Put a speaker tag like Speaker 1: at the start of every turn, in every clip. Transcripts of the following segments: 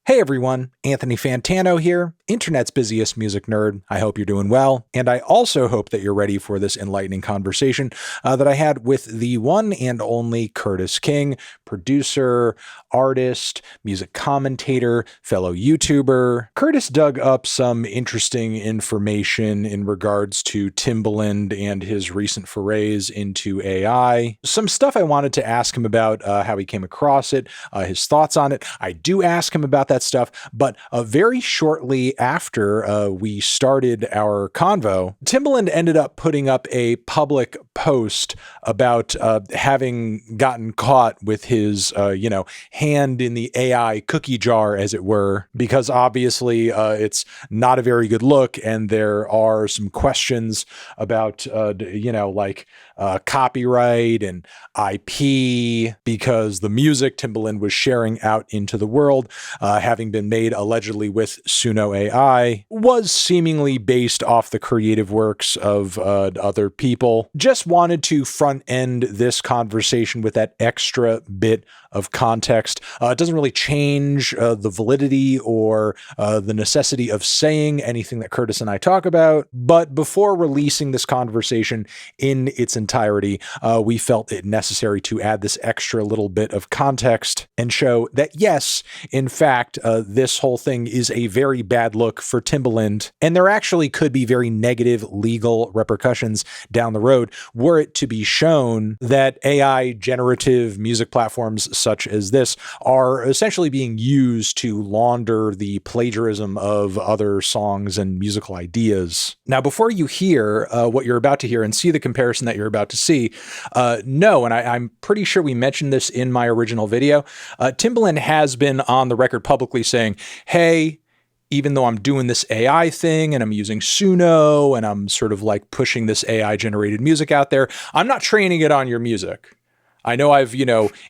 Speaker 1: Hey everyone, Anthony Fantano here, internet's busiest music nerd. I hope you're doing well, and I also hope that you're ready for this enlightening conversation that I had with the one and only Curtis King, producer, artist, music commentator, fellow YouTuber. Curtis dug up some interesting information in regards to Timbaland and his recent forays into AI. Some stuff I wanted to ask him about, how he came across it, his thoughts on it. I do ask him about that stuff, but very shortly after we started our convo, Timbaland ended up putting up a public post about having gotten caught with his, hand in the AI cookie jar, as it were, because obviously it's not a very good look, and there are some questions about, copyright and IP, because the music Timbaland was sharing out into the world, having been made allegedly with Suno AI, was seemingly based off the creative works of other people. Just wanted to front end this conversation with that extra bit of context. It doesn't really change the validity or the necessity of saying anything that Curtis and I talk about, but before releasing this conversation in its entirety, we felt it necessary to add this extra little bit of context and show that yes, in fact, this whole thing is a very bad look for Timbaland, and there actually could be very negative legal repercussions down the road were it to be shown that AI generative music platforms such as this are essentially being used to launder the plagiarism of other songs and musical ideas. Now, before you hear what you're about to hear and see the comparison that you're about to see, no, and I'm pretty sure we mentioned this in my original video, Timbaland has been on the record publicly saying, hey, even though I'm doing this AI thing and I'm using Suno and I'm sort of like pushing this AI generated music out there, I'm not training it on your music. I know I've,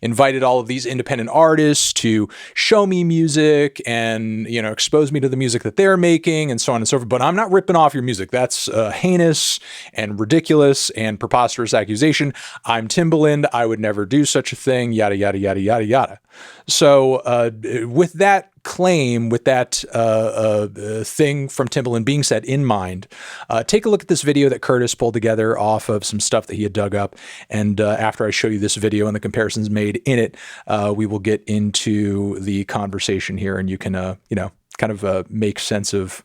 Speaker 1: invited all of these independent artists to show me music and, expose me to the music that they're making and so on and so forth, but I'm not ripping off your music. That's a heinous and ridiculous and preposterous accusation. I'm Timbaland. I would never do such a thing, yada, yada, yada, yada, yada. So with that claim, with that thing from Timbaland being said in mind, take a look at this video that Curtis pulled together off of some stuff that he had dug up. And after I show you this video and the comparisons made in it, we will get into the conversation here, and you can, make sense of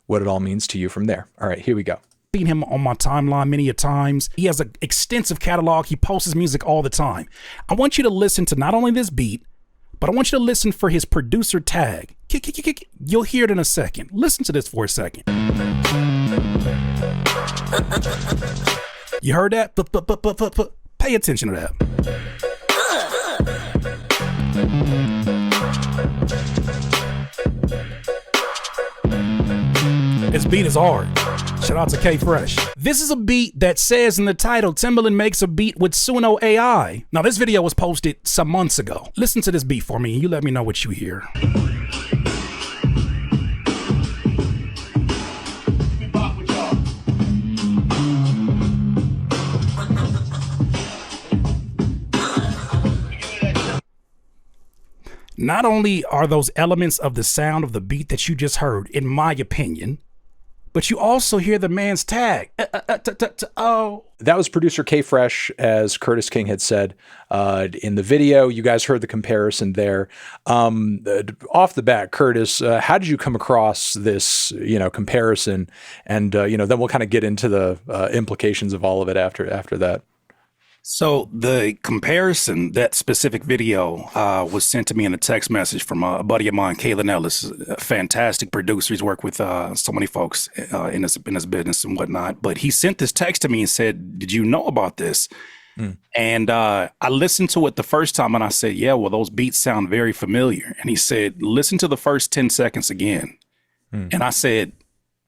Speaker 1: what it all means to you from there. All right, here we go.
Speaker 2: Seen him on my timeline many a times. He has an extensive catalog. He posts his music all the time. I want you to listen to not only this beat, but I want you to listen for his producer tag. You'll hear it in a second. Listen to this for a second. You heard that? Pay attention to that. This beat is hard. Shout out to K Fresh. This is a beat that says in the title, Timbaland makes a beat with Suno AI. Now, this video was posted some months ago. Listen to this beat for me and you let me know what you hear. Not only are those elements of the sound of the beat that you just heard, in my opinion, but you also hear the man's tag. Oh.
Speaker 1: That was producer K Fresh, as Curtis King had said in the video. You guys heard the comparison there. Off the bat, Curtis, how did you come across this, comparison? And, then we'll kind of get into the implications of all of it after that.
Speaker 2: So the comparison, that specific video was sent to me in a text message from a buddy of mine, Kalen Ellis, a fantastic producer. He's worked with so many folks in his business and whatnot. But he sent this text to me and said, did you know about this? And I listened to it the first time and I said, yeah, well, those beats sound very familiar. And he said, listen to the first 10 seconds again. And I said,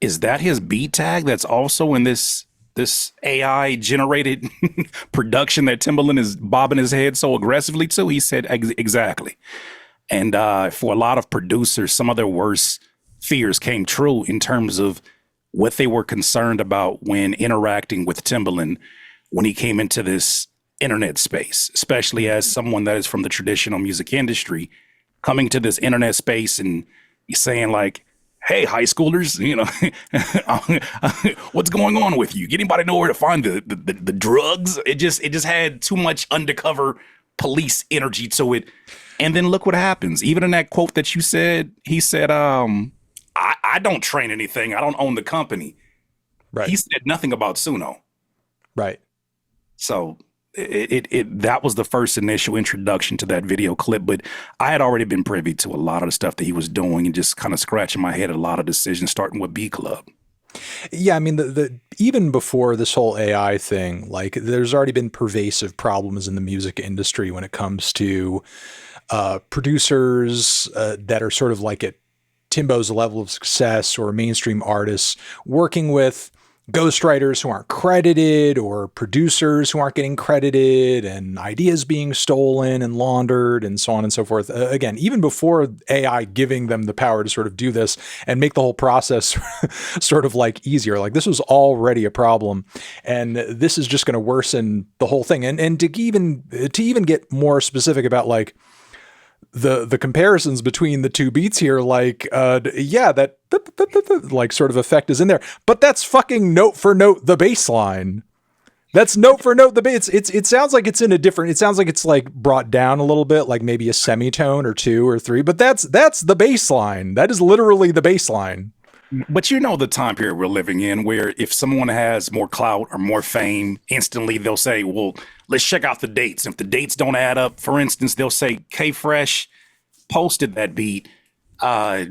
Speaker 2: is that his beat tag that's also in this AI generated production that Timbaland is bobbing his head so aggressively to? He said, exactly. And for a lot of producers, some of their worst fears came true in terms of what they were concerned about when interacting with Timbaland when he came into this internet space, especially as someone that is from the traditional music industry. coming to this internet space and saying like, hey, high schoolers, what's going on with you? Anybody know where to find the drugs? It just had too much undercover police energy to it. And then look what happens. Even in that quote that you said, he said, I don't train anything. I don't own the company.
Speaker 1: Right.
Speaker 2: He said nothing about Suno.
Speaker 1: Right.
Speaker 2: So that was the first initial introduction to that video clip, but I had already been privy to a lot of the stuff that he was doing and just kind of scratching my head at a lot of decisions, starting with B Club.
Speaker 1: Yeah, I mean, the even before this whole AI thing, like there's already been pervasive problems in the music industry when it comes to producers that are sort of like at Timbo's level of success, or mainstream artists working with ghostwriters who aren't credited, or producers who aren't getting credited, and ideas being stolen and laundered, and so on and so forth. Again, even before AI giving them the power to sort of do this and make the whole process sort of like easier, like this was already a problem, and this is just going to worsen the whole thing. And to even get more specific about like the comparisons between the two beats here, like that like sort of effect is in there, but that's fucking note for note the bass line. That's note for note the bass. It sounds like it's in a different, it sounds like it's like brought down a little bit, like maybe a semitone or two or three, but that's the bass line. That is literally the bass line.
Speaker 2: But you know the time period we're living in, where if someone has more clout or more fame, instantly they'll say, well, let's check out the dates. If the dates don't add up, for instance, they'll say K-Fresh posted that beat a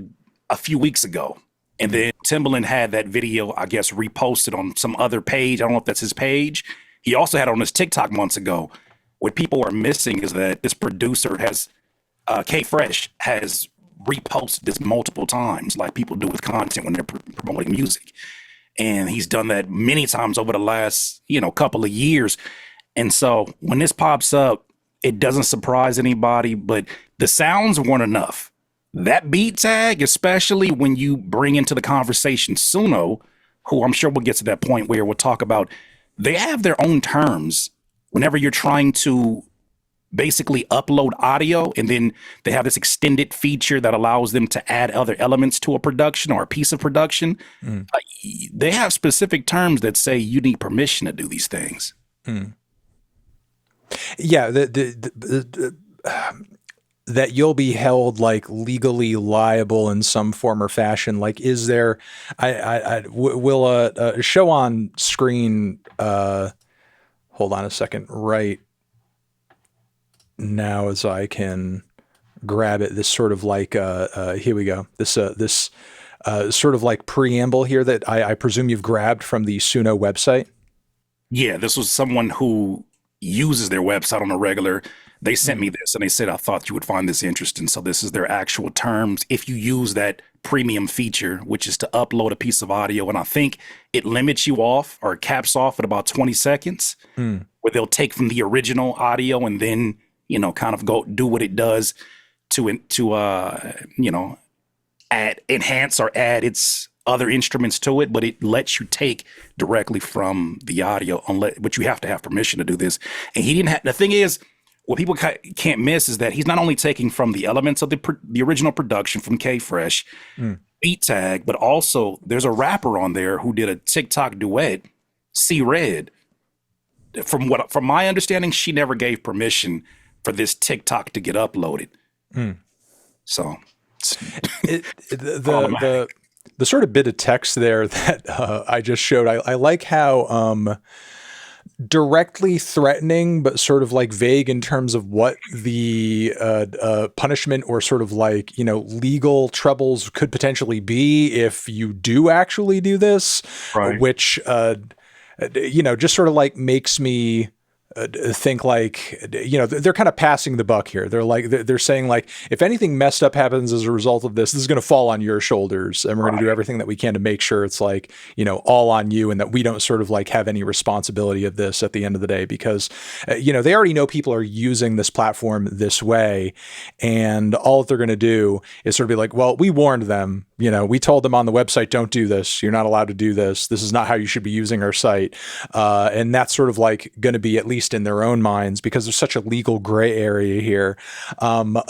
Speaker 2: few weeks ago. And then Timbaland had that video, I guess, reposted on some other page. I don't know if that's his page. He also had it on his TikTok months ago. What people are missing is that this producer has, K-Fresh has reposted this multiple times, like people do with content when they're promoting music. And he's done that many times over the last, couple of years. And so when this pops up, it doesn't surprise anybody, but the sounds weren't enough. That beat tag, especially when you bring into the conversation Suno, who I'm sure we'll get to that point where we'll talk about, they have their own terms whenever you're trying to basically upload audio, and then they have this extended feature that allows them to add other elements to a production or a piece of production. They have specific terms that say you need permission to do these things.
Speaker 1: Yeah, that you'll be held like legally liable in some form or fashion. Like, is there? Will a show on screen? Hold on a second, right now, as I can grab it. This sort of like here we go. This sort of like preamble here that I presume you've grabbed from the Suno website.
Speaker 2: Yeah, this was someone who uses their website on a regular. They sent me this and they said, I thought you would find this interesting. So this is their actual terms. If you use that premium feature, which is to upload a piece of audio, and I think it limits you off or caps off at about 20 seconds, where they'll take from the original audio and then, kind of go do what it does to enhance or add its other instruments to it, but it lets you take directly from the audio, but you have to have permission to do this. And he didn't have, the thing is, what people can't miss is that he's not only taking from the elements of the original production from K-Fresh, beat tag, but also there's a rapper on there who did a TikTok duet, C Red. From my understanding, she never gave permission for this TikTok to get uploaded. So
Speaker 1: the sort of bit of text there that I just showed, I like how directly threatening, but sort of like vague in terms of what the punishment or sort of like, legal troubles could potentially be if you do actually do this,
Speaker 2: right.
Speaker 1: Which, just sort of like makes me think like, they're kind of passing the buck here. They're saying like, if anything messed up happens as a result of this is going to fall on your shoulders, and we're going to do everything that we can to make sure it's like, all on you, and that we don't sort of like have any responsibility of this at the end of the day, because, they already know people are using this platform this way, and all that they're going to do is sort of be like, well, we warned them, we told them on the website, don't do this. You're not allowed to do this. This is not how you should be using our site. And that's sort of like going to be at least least in their own minds, because there's such a legal gray area here,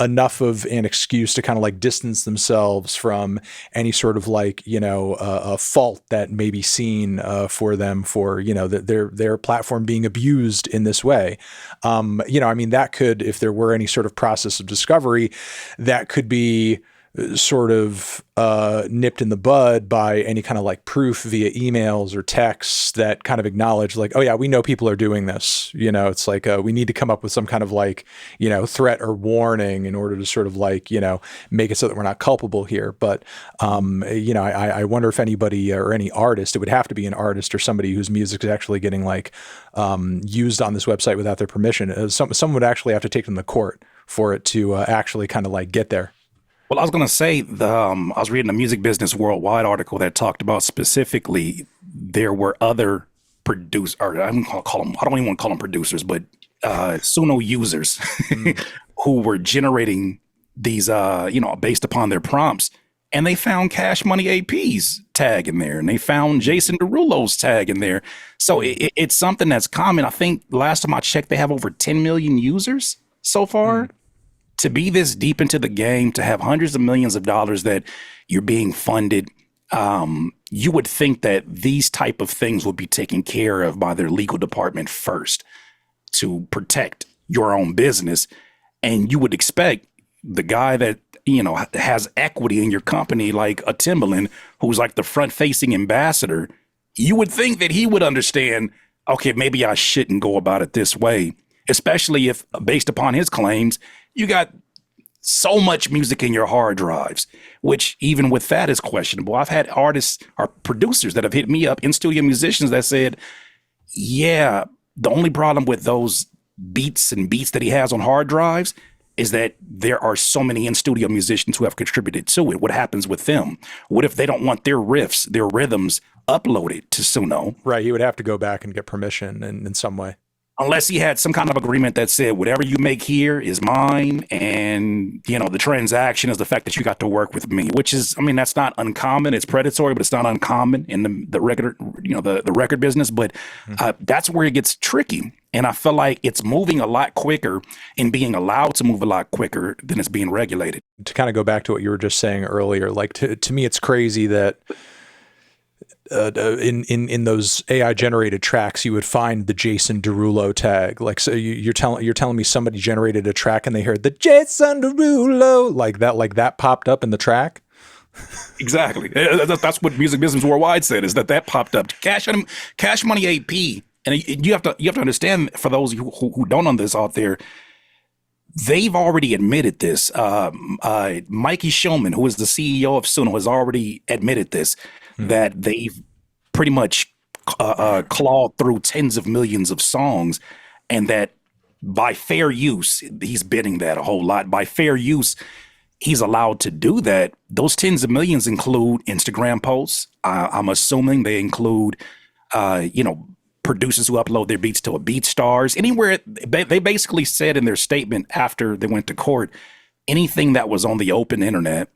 Speaker 1: enough of an excuse to kind of like distance themselves from any sort of like, a fault that may be seen for them for, their platform being abused in this way. That could, if there were any sort of process of discovery, that could be sort of nipped in the bud by any kind of like proof via emails or texts that kind of acknowledge like, oh yeah, we know people are doing this. It's like we need to come up with some kind of like, threat or warning in order to sort of like, make it so that we're not culpable here. But, I wonder if anybody or any artist, it would have to be an artist or somebody whose music is actually getting like used on this website without their permission. Someone would actually have to take them to court for it to actually kind of like get there.
Speaker 2: Well, I was going to say, I was reading a Music Business Worldwide article that talked about specifically there were other producers, or I don't even want to call them producers, but Suno users who were generating these, based upon their prompts. And they found Cash Money AP's tag in there, and they found Jason Derulo's tag in there. So it's something that's common. I think last time I checked, they have over 10 million users so far. To be this deep into the game, to have hundreds of millions of dollars that you're being funded, you would think that these type of things would be taken care of by their legal department first to protect your own business. And you would expect the guy that, has equity in your company, like a Timbaland, who's like the front facing ambassador, you would think that he would understand, okay, maybe I shouldn't go about it this way, especially if based upon his claims, you got so much music in your hard drives, which even with that is questionable. I've had artists or producers that have hit me up, in-studio musicians that said, yeah, the only problem with those beats that he has on hard drives is that there are so many in-studio musicians who have contributed to it. What happens with them? What if they don't want their riffs, their rhythms uploaded to Suno?
Speaker 1: Right, he would have to go back and get permission in some way.
Speaker 2: Unless he had some kind of agreement that said, whatever you make here is mine. And, the transaction is the fact that you got to work with me, which is, that's not uncommon. It's predatory, but it's not uncommon in the record, the record business. But that's where it gets tricky. And I feel like it's moving a lot quicker and being allowed to move a lot quicker than it's being regulated.
Speaker 1: To kind of go back to what you were just saying earlier, like to me, it's crazy that in those AI generated tracks, you would find the Jason Derulo tag. Like, so you're telling me somebody generated a track and they heard the Jason Derulo like that popped up in the track.
Speaker 2: Exactly. That's what Music Business Worldwide said, is that popped up. Cash Money AP. And you have to understand, for those who don't know this out there, they've already admitted this. Mikey Shulman, who is the CEO of Suno, has already admitted this, that they've pretty much clawed through tens of millions of songs, and that by fair use, he's bidding that a whole lot. By fair use, he's allowed to do that. Those tens of millions include Instagram posts. I'm assuming they include, producers who upload their beats to a BeatStars. Anywhere, they basically said in their statement after they went to court, anything that was on the open internet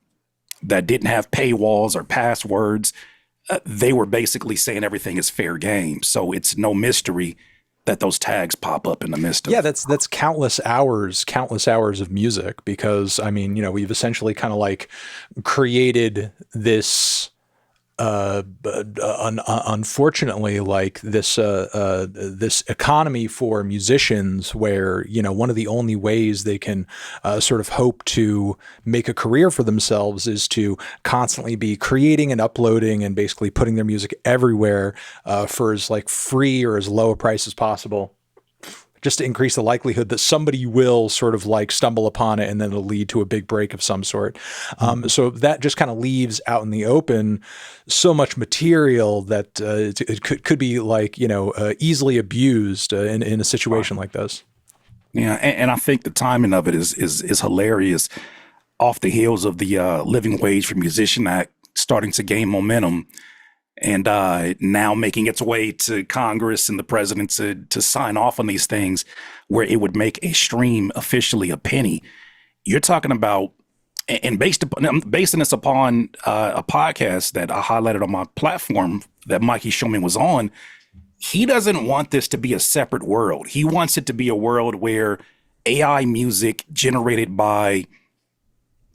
Speaker 2: that didn't have paywalls or passwords, they were basically saying everything is fair game. So it's no mystery that those tags pop up in the midst of.
Speaker 1: Yeah, that's countless hours of music, because we've essentially kind of like created this unfortunately, like this economy for musicians where, one of the only ways they can sort of hope to make a career for themselves is to constantly be creating and uploading and basically putting their music everywhere for as like free or as low a price as possible, just to increase the likelihood that somebody will sort of like stumble upon it and then it'll lead to a big break of some sort. So that just kind of leaves out in the open so much material that it could be like, easily abused in a situation like this.
Speaker 2: Yeah. And I think the timing of it is hilarious, off the heels of the Living Wage for Musician Act starting to gain momentum, and now making its way to Congress and the president to sign off on these things where it would make a stream officially a penny. You're talking about, and basing this upon a podcast that I highlighted on my platform that Mikey Shulman was on, he doesn't want this to be a separate world. He wants it to be a world where AI music generated by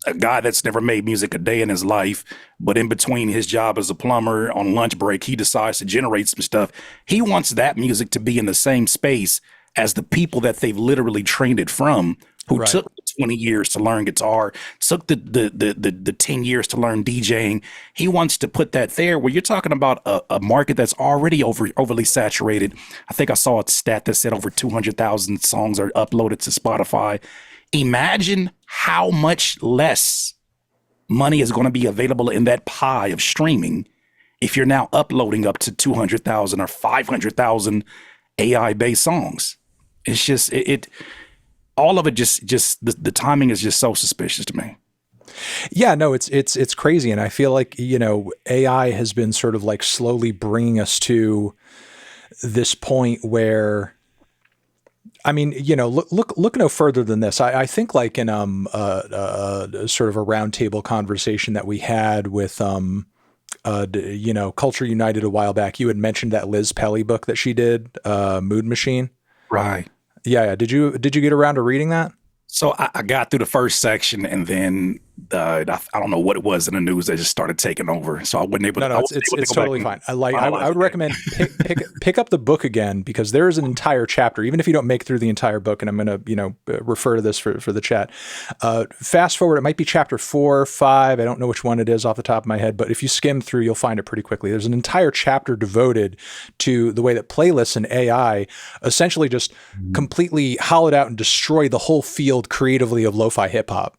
Speaker 2: a guy that's never made music a day in his life, but in between his job as a plumber on lunch break, he decides to generate some stuff. He wants that music to be in the same space as the people that they've literally trained it from, who
Speaker 1: Right.
Speaker 2: took 20 years to learn guitar, took the 10 years to learn DJing. He wants to put that there where you're talking about a market that's already overly saturated. I think I saw a stat that said over 200,000 songs are uploaded to Spotify. Imagine how much less money is going to be available in that pie of streaming if you're now uploading up to 200,000 or 500,000 AI based songs. It's just it all of it just the timing is just so suspicious to me.
Speaker 1: Yeah, no, it's crazy, and I feel like, AI has been sort of like slowly bringing us to this point where, I mean, look no further than this. I think like in sort of a roundtable conversation that we had with Culture United a while back, you had mentioned that Liz Pelly book that she did, Mood Machine.
Speaker 2: Right.
Speaker 1: Yeah, yeah. Did you get around to reading that?
Speaker 2: So I got through the first section, and then I don't know what it was in the news that just started taking over. So I wasn't able.
Speaker 1: No,
Speaker 2: I
Speaker 1: no,
Speaker 2: wasn't able to
Speaker 1: it's
Speaker 2: go back
Speaker 1: totally
Speaker 2: and
Speaker 1: fine. I
Speaker 2: finalize
Speaker 1: would
Speaker 2: it.
Speaker 1: recommend pick up the book again, because there is an entire chapter, even if you don't make through the entire book. And I'm going to refer to this for the chat. Fast forward, it might be chapter 4 or 5. I don't know which one it is off the top of my head, but if you skim through, you'll find it pretty quickly. There's an entire chapter devoted to the way that playlists and AI essentially just completely hollowed out and destroy the whole field creatively of lo-fi hip hop.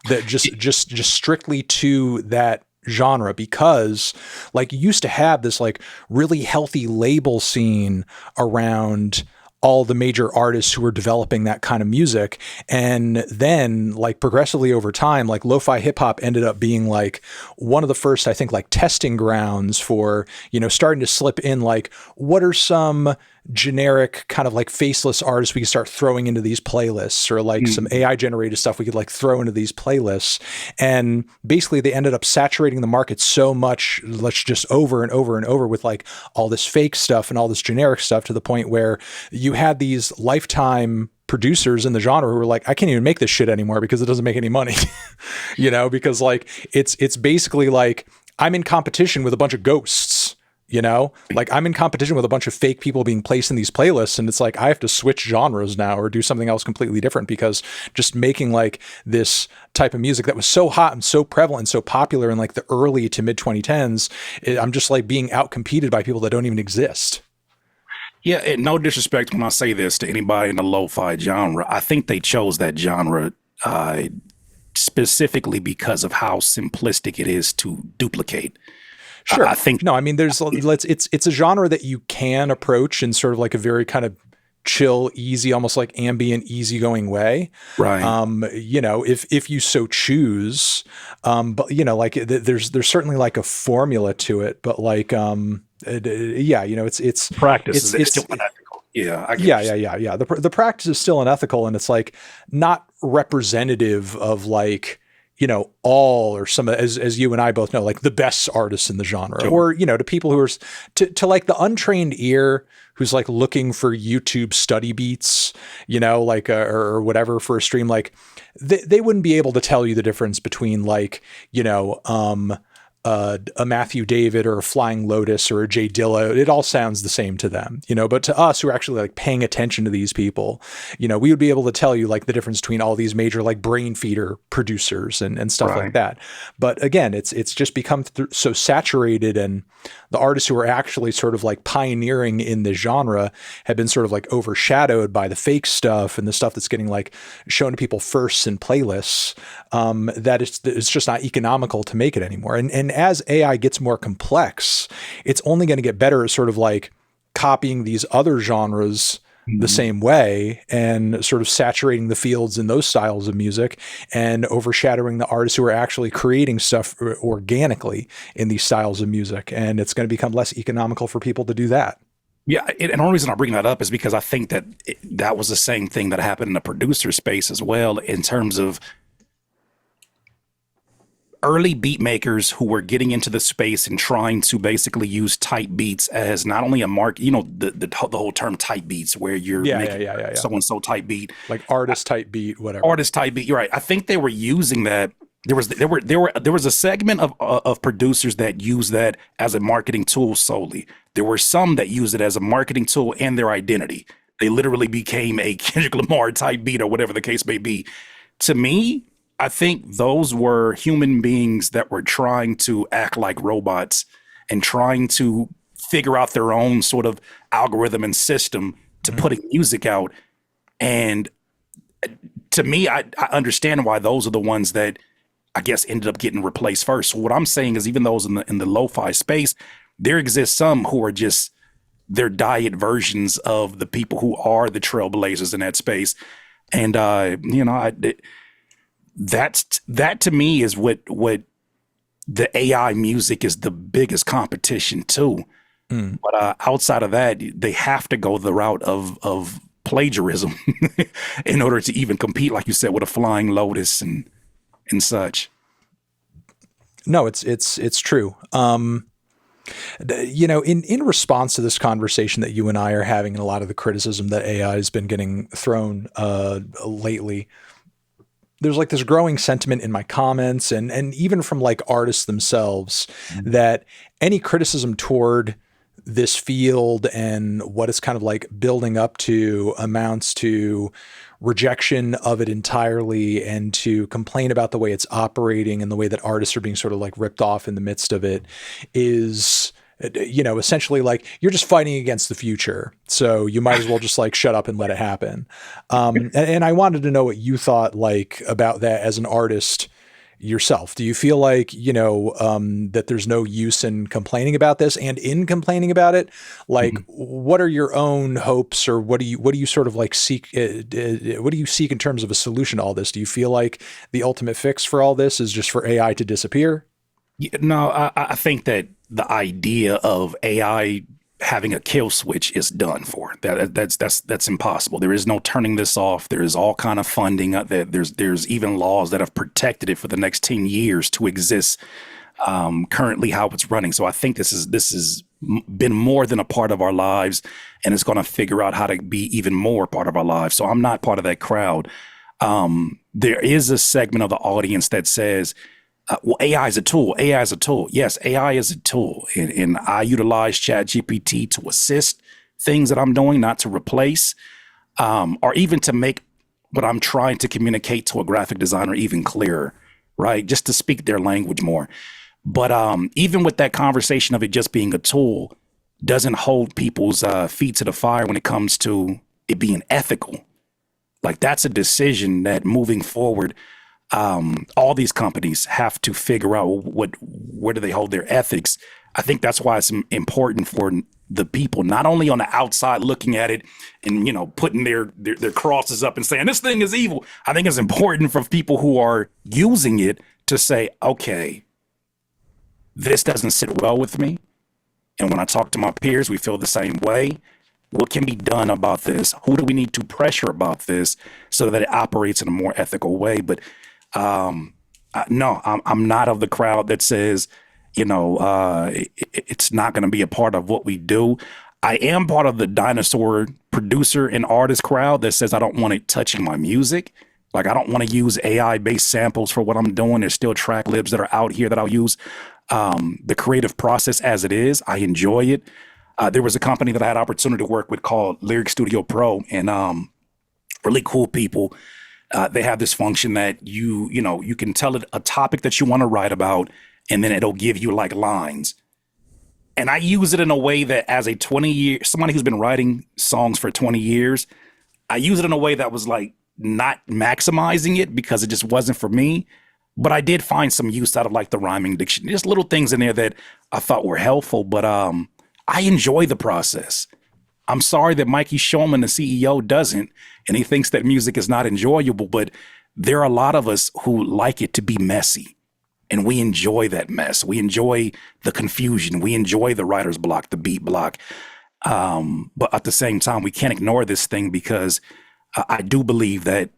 Speaker 1: That just strictly to that genre, because like you used to have this like really healthy label scene around all the major artists who were developing that kind of music. And then like progressively over time, like lo-fi hip hop ended up being like one of the first, I think, like testing grounds for, starting to slip in like, what are some generic kind of like faceless artists we could start throwing into these playlists, or like some AI generated stuff we could like throw into these playlists. And basically they ended up saturating the market so much, let's just over and over and over with like all this fake stuff and all this generic stuff, to the point where you had these lifetime producers in the genre who were like, I can't even make this shit anymore because it doesn't make any money, because like it's basically like I'm in competition with a bunch of ghosts. Like I'm in competition with a bunch of fake people being placed in these playlists, and it's like I have to switch genres now or do something else completely different, because just making like this type of music that was so hot and so prevalent and so popular in like the early to mid 2010s, I'm just like being outcompeted by people that don't even exist.
Speaker 2: Yeah, and no disrespect when I say this to anybody in the lo-fi genre. I think they chose that genre specifically because of how simplistic it is to duplicate.
Speaker 1: Sure.
Speaker 2: I think
Speaker 1: No, I mean, it's a genre that you can approach in sort of like a very kind of chill, easy, almost like ambient, easygoing way.
Speaker 2: right.
Speaker 1: If you so choose. But like there's certainly like a formula to it, but like yeah,
Speaker 2: Practice is
Speaker 1: it's
Speaker 2: still unethical. Yeah, I get
Speaker 1: yeah,
Speaker 2: what you're saying.
Speaker 1: yeah. The practice is still unethical, and it's like not representative of like, all, or some, as you and I both know, like the best artists in the genre,
Speaker 2: Sure.
Speaker 1: or, to people who are to like the untrained ear who's like looking for YouTube study beats, like, or whatever for a stream, like they wouldn't be able to tell you the difference between like, a Matthew David or a Flying Lotus or a Jay Dilla. It all sounds the same to them, but to us who are actually like paying attention to these people, we would be able to tell you like the difference between all these major like brain feeder producers and stuff like
Speaker 2: Right.
Speaker 1: that. But again, it's just become so saturated, and the artists who are actually sort of like pioneering in the genre have been sort of like overshadowed by the fake stuff and the stuff that's getting like shown to people first in playlists, that it's just not economical to make it anymore. And as AI gets more complex, it's only going to get better at sort of like copying these other genres the same way, and sort of saturating the fields in those styles of music and overshadowing the artists who are actually creating stuff organically in these styles of music. And it's going to become less economical for people to do that.
Speaker 2: Yeah, and the only reason I bring that up is because I think that that was the same thing that happened in the producer space as well, in terms of early beat makers who were getting into the space and trying to basically use type beats as not only a mark, the whole term type beats, where you're making
Speaker 1: Yeah.
Speaker 2: so and so type beat,
Speaker 1: Like artist type beat, whatever.
Speaker 2: artist type beat. You're right. I think they were using that. There was a segment of producers that use that as a marketing tool solely. There were some that use it as a marketing tool and their identity. They literally became a Kendrick Lamar type beat or whatever the case may be. To me, I think those were human beings that were trying to act like robots and trying to figure out their own sort of algorithm and system to putting music out. And to me, I understand why those are the ones that I guess ended up getting replaced first. So what I'm saying is, even those in the lo-fi space, there exists some who are just their diet versions of the people who are the trailblazers in that space. And that to me is what the AI music is the biggest competition too. But outside of that, they have to go the route of plagiarism in order to even compete, like you said, with a Flying Lotus and such.
Speaker 1: No, it's true. In response to this conversation that you and I are having, and a lot of the criticism that AI has been getting thrown lately, there's like this growing sentiment in my comments and even from like artists themselves that any criticism toward this field and what it's kind of like building up to amounts to rejection of it entirely, and to complain about the way it's operating and the way that artists are being sort of like ripped off in the midst of it is, essentially like you're just fighting against the future. So you might as well just like shut up and let it happen. And I wanted to know what you thought like about that as an artist yourself. Do you feel like, that there's no use in complaining about this, and in complaining about it, like what are your own hopes, or what do you sort of like seek? What do you seek in terms of a solution to all this? Do you feel like the ultimate fix for all this is just for AI to disappear?
Speaker 2: No, I think that the idea of AI having a kill switch is done for. That's impossible. There is no turning this off. There is all kind of funding. There's even laws that have protected it for the next 10 years to exist. Currently, how it's running. So I think this has been more than a part of our lives, and it's going to figure out how to be even more part of our lives. So I'm not part of that crowd. There is a segment of the audience that says, well, AI is a tool. AI is a tool. Yes, AI is a tool. And I utilize ChatGPT to assist things that I'm doing, not to replace, or even to make what I'm trying to communicate to a graphic designer even clearer, right? Just to speak their language more. But even with that conversation of it just being a tool, doesn't hold people's feet to the fire when it comes to it being ethical. Like, that's a decision that moving forward, all these companies have to figure out where do they hold their ethics. I think that's why it's important for the people, not only on the outside looking at it and, putting their crosses up and saying this thing is evil. I think it's important for people who are using it to say, okay, this doesn't sit well with me. And when I talk to my peers, we feel the same way. What can be done about this? Who do we need to pressure about this so that it operates in a more ethical way? But no, I'm not of the crowd that says, it's not going to be a part of what we do. I am part of the dinosaur producer and artist crowd that says I don't want it touching my music. Like, I don't want to use AI-based samples for what I'm doing. There's still track libs that are out here that I'll use. The creative process as it is, I enjoy it. There was a company that I had opportunity to work with called Lyric Studio Pro, and really cool people. They have this function that you can tell it a topic that you want to write about, and then it'll give you like lines. And I use it in a way that, as a somebody who's been writing songs for 20 years, I use it in a way that was like not maximizing it because it just wasn't for me. But I did find some use out of like the rhyming dictionary, just little things in there that I thought were helpful. But I enjoy the process. I'm sorry that Mikey Shulman, the CEO, doesn't, and he thinks that music is not enjoyable, but there are a lot of us who like it to be messy, and we enjoy that mess. We enjoy the confusion. We enjoy the writer's block, the beat block. But at the same time, we can't ignore this thing because I do believe that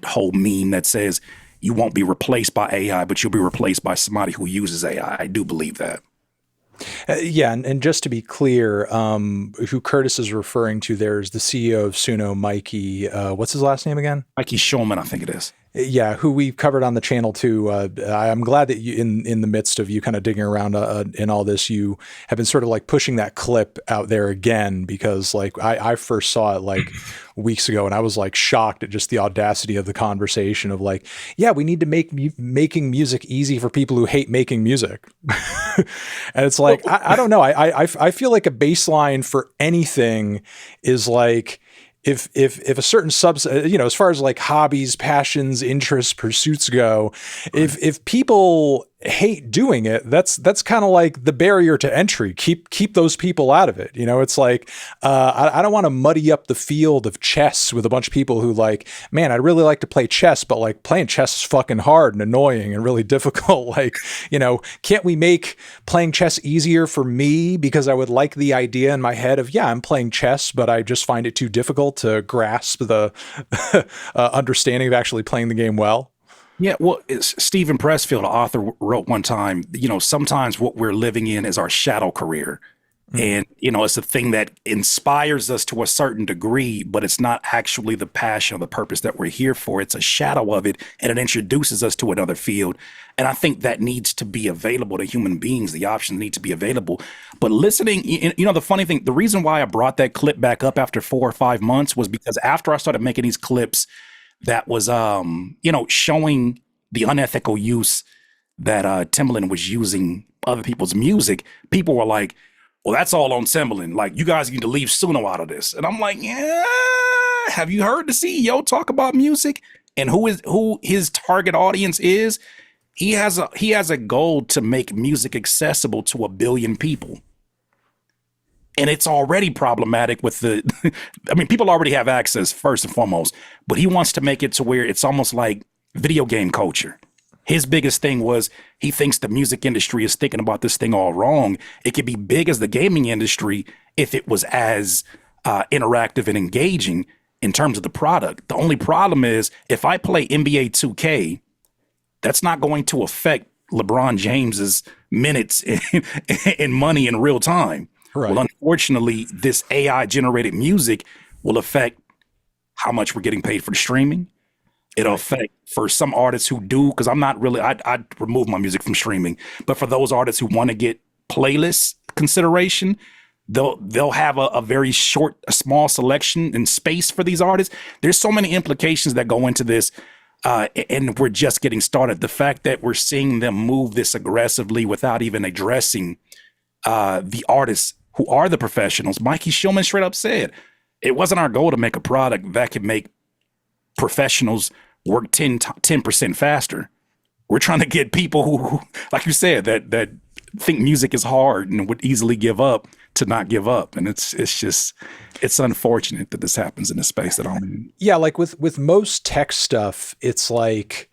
Speaker 2: whole meme that says, you won't be replaced by AI, but you'll be replaced by somebody who uses AI. I do believe that.
Speaker 1: Yeah, and just to be clear, who Curtis is referring to there is the CEO of Suno, Mikey. What's his last name again?
Speaker 2: Mikey Schulman, I think it is.
Speaker 1: Yeah, who we've covered on the channel too. I'm glad that you, in the midst of you kind of digging around in all this, you have been sort of like pushing that clip out there again, because like I first saw it like weeks ago and I was like shocked at just the audacity of the conversation of like, yeah, we need to make making music easy for people who hate making music. And it's like, I don't know. I feel like a baseline for anything is like, if a certain you know, as far as like hobbies, passions, interests, pursuits go, if people hate doing it, that's kind of like the barrier to entry. Keep those people out of it. You know, it's like, I don't want to muddy up the field of chess with a bunch of people who like, man, I'd really like to play chess, but like playing chess is fucking hard and annoying and really difficult. Like, you know, can't we make playing chess easier for me? Because I would like the idea in my head of, yeah, I'm playing chess, but I just find it too difficult to grasp the understanding of actually playing the game well.
Speaker 2: Yeah, well, Stephen Pressfield, the author, wrote one time, you know, sometimes what we're living in is our shadow career. And, you know, it's a thing that inspires us to a certain degree, but it's not actually the passion or the purpose that we're here for. It's a shadow of it, and it introduces us to another field. And I think that needs to be available to human beings. The options need to be available. But listening, you know, the funny thing, the reason why I brought that clip back up after 4 or 5 months was because after I started making these clips that was, you know, showing the unethical use that Timbaland was using other people's music, people were like, well, that's all on Timbaland. Like, you guys need to leave Suno out of this. And I'm like, yeah, have you heard the CEO talk about music and who his target audience is? He has a goal to make music accessible to 1 billion people. And it's already problematic with the, I mean, people already have access first and foremost, but he wants to make it to where it's almost like video game culture. His biggest thing was he thinks the music industry is thinking about this thing all wrong. It could be big as the gaming industry if it was as interactive and engaging in terms of the product. The only problem is if I play NBA 2K, that's not going to affect LeBron James's minutes and money in real time. Right. Well, unfortunately, this AI generated music will affect how much we're getting paid for the streaming. It'll affect for some artists who do, because I'm not really, I'd remove my music from streaming. But for those artists who want to get playlist consideration, they'll have a very short, a small selection and space for these artists. There's so many implications that go into this. And we're just getting started. The fact that we're seeing them move this aggressively without even addressing the artists who are the professionals. Mikey Schulman straight up said, it wasn't our goal to make a product that could make professionals work 10% faster. We're trying to get people who, like you said, that think music is hard and would easily give up to not give up. And it's unfortunate that this happens in the space that I'm in.
Speaker 1: Yeah, like with most tech stuff, it's like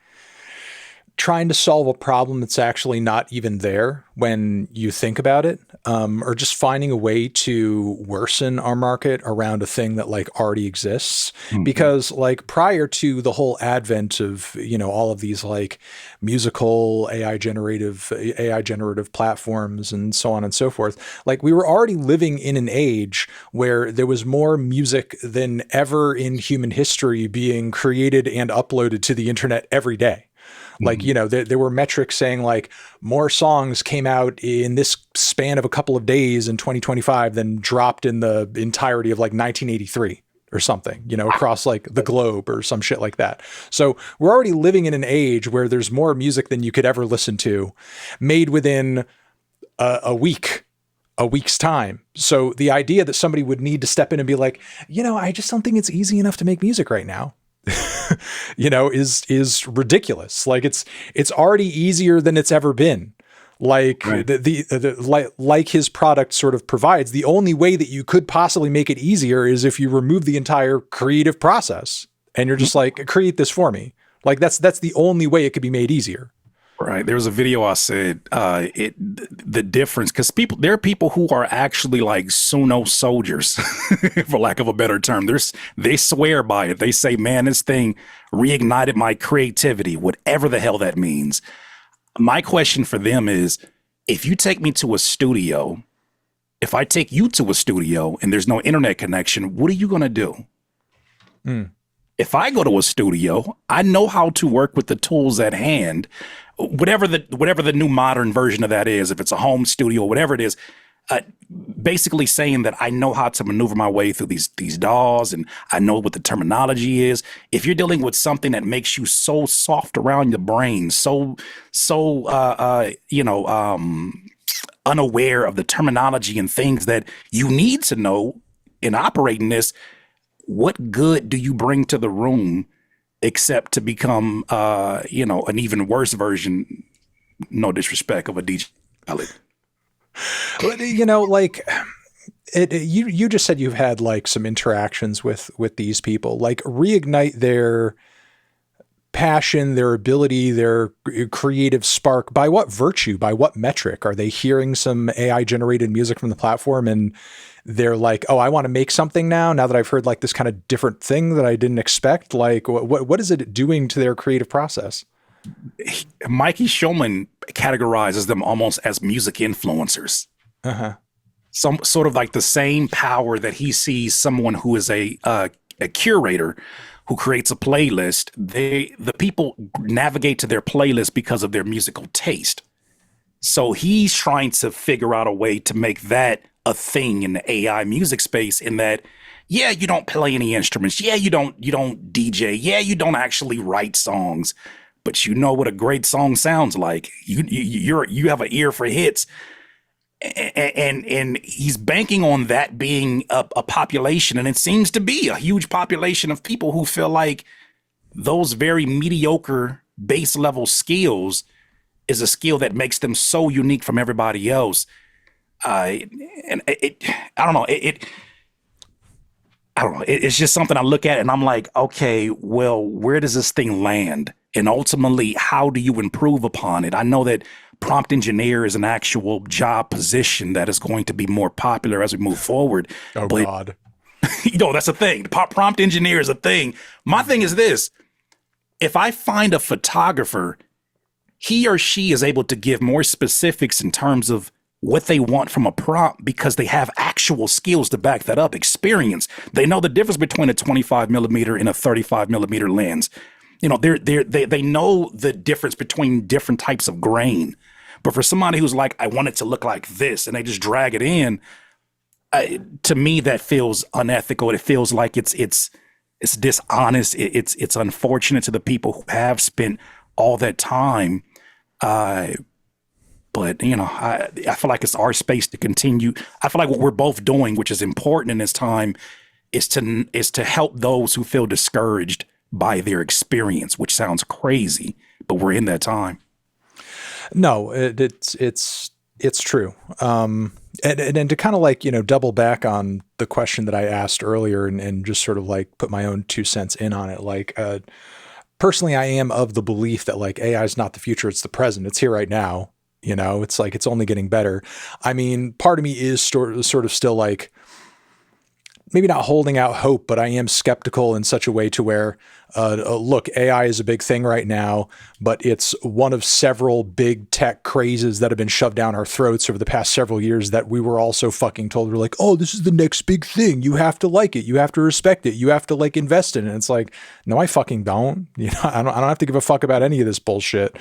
Speaker 1: trying to solve a problem that's actually not even there when you think about it, or just finding a way to worsen our market around a thing that like already exists. Mm-hmm. Because like prior to the whole advent of, you know, all of these like musical AI generative platforms and so on and so forth, like we were already living in an age where there was more music than ever in human history being created and uploaded to the internet every day. Like, you know, there were metrics saying like more songs came out in this span of a couple of days in 2025 than dropped in the entirety of like 1983 or something, you know, across like the globe or some shit like that. So we're already living in an age where there's more music than you could ever listen to made within a week's time. So the idea that somebody would need to step in and be like, you know, I just don't think it's easy enough to make music right now. You know, is ridiculous. Like it's already easier than it's ever been. Like right. Like his product sort of provides. The only way that you could possibly make it easier is if you remove the entire creative process and you're just like, create this for me. Like that's the only way it could be made easier.
Speaker 2: Right. There was a video I said the difference because there are people who are actually like Suno soldiers, for lack of a better term. They swear by it. They say, "Man, this thing reignited my creativity," whatever the hell that means. My question for them is, if you take me to a studio, if I take you to a studio and there's no internet connection, what are you going to do?
Speaker 1: Mm.
Speaker 2: If I go to a studio, I know how to work with the tools at hand, whatever the new modern version of that is. If it's a home studio, whatever it is, basically saying that I know how to maneuver my way through these DAWs and I know what the terminology is. If you're dealing with something that makes you so soft around your brain, unaware of the terminology and things that you need to know in operating this, what good do you bring to the room except to become, an even worse version, no disrespect, of a DJ?
Speaker 1: You just said you've had like some interactions with these people, like reignite their passion, their ability, their creative spark. By what virtue? By what metric? Are they hearing some AI generated music from the platform and they're like, oh, I want to make something now that I've heard like this kind of different thing that I didn't expect? Like, what is it doing to their creative process?
Speaker 2: Mikey Shulman categorizes them almost as music influencers.
Speaker 1: Uh-huh.
Speaker 2: Some sort of like the same power that he sees someone who is a curator who creates a playlist. The people navigate to their playlist because of their musical taste. So he's trying to figure out a way to make that a thing in the AI music space, in that, yeah, you don't play any instruments. Yeah, you don't DJ. Yeah, you don't actually write songs, but you know what a great song sounds like. You have an ear for hits. And he's banking on that being a population, and it seems to be a huge population of people who feel like those very mediocre base level skills is a skill that makes them so unique from everybody else. I don't know. I don't know. It's just something I look at and I'm like, okay, well, where does this thing land? And ultimately, how do you improve upon it? I know that prompt engineer is an actual job position that is going to be more popular as we move forward.
Speaker 1: Oh, but, God.
Speaker 2: That's a thing. Prompt engineer is a thing. My thing is this. If I find a photographer, he or she is able to give more specifics in terms of what they want from a prompt because they have actual skills to back that up, experience. They know the difference between a 25 millimeter and a 35 millimeter lens. They know the difference between different types of grain. But for somebody who's like, I want it to look like this, and they just drag it in, to me, that feels unethical. It feels like it's dishonest. It's unfortunate to the people who have spent all that time. But I feel like it's our space to continue. I feel like what we're both doing, which is important in this time, is to help those who feel discouraged by their experience, which sounds crazy, but we're in that time.
Speaker 1: No, it's true. And to kind of like, double back on the question that I asked earlier and just sort of like put my own 2 cents in on it. Like, personally, I am of the belief that like AI is not the future. It's the present. It's here right now. It's like, it's only getting better. I mean, part of me is sort of still like, maybe not holding out hope, but I am skeptical in such a way to where, look, AI is a big thing right now, but it's one of several big tech crazes that have been shoved down our throats over the past several years that we were also fucking told. We're like, oh, this is the next big thing. You have to like it. You have to respect it. You have to like invest in it. And it's like, no, I fucking don't. I don't have to give a fuck about any of this bullshit.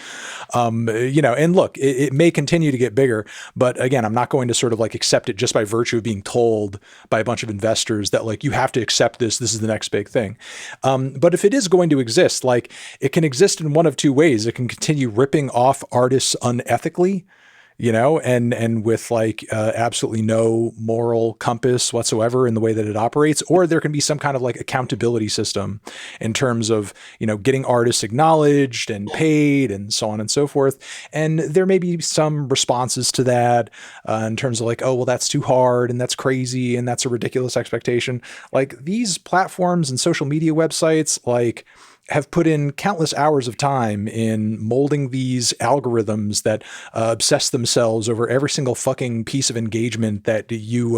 Speaker 1: And look, it may continue to get bigger, but again, I'm not going to sort of like accept it just by virtue of being told by a bunch of investors that like, you have to accept this. This is the next big thing. But if it is going to exist, like it can exist in one of two ways. It can continue ripping off artists unethically, and with like absolutely no moral compass whatsoever in the way that it operates, or there can be some kind of like accountability system in terms of, getting artists acknowledged and paid and so on and so forth. And there may be some responses to that in terms of like, oh, well, that's too hard and that's crazy and that's a ridiculous expectation. Like these platforms and social media websites, like, have put in countless hours of time in molding these algorithms that obsess themselves over every single fucking piece of engagement that you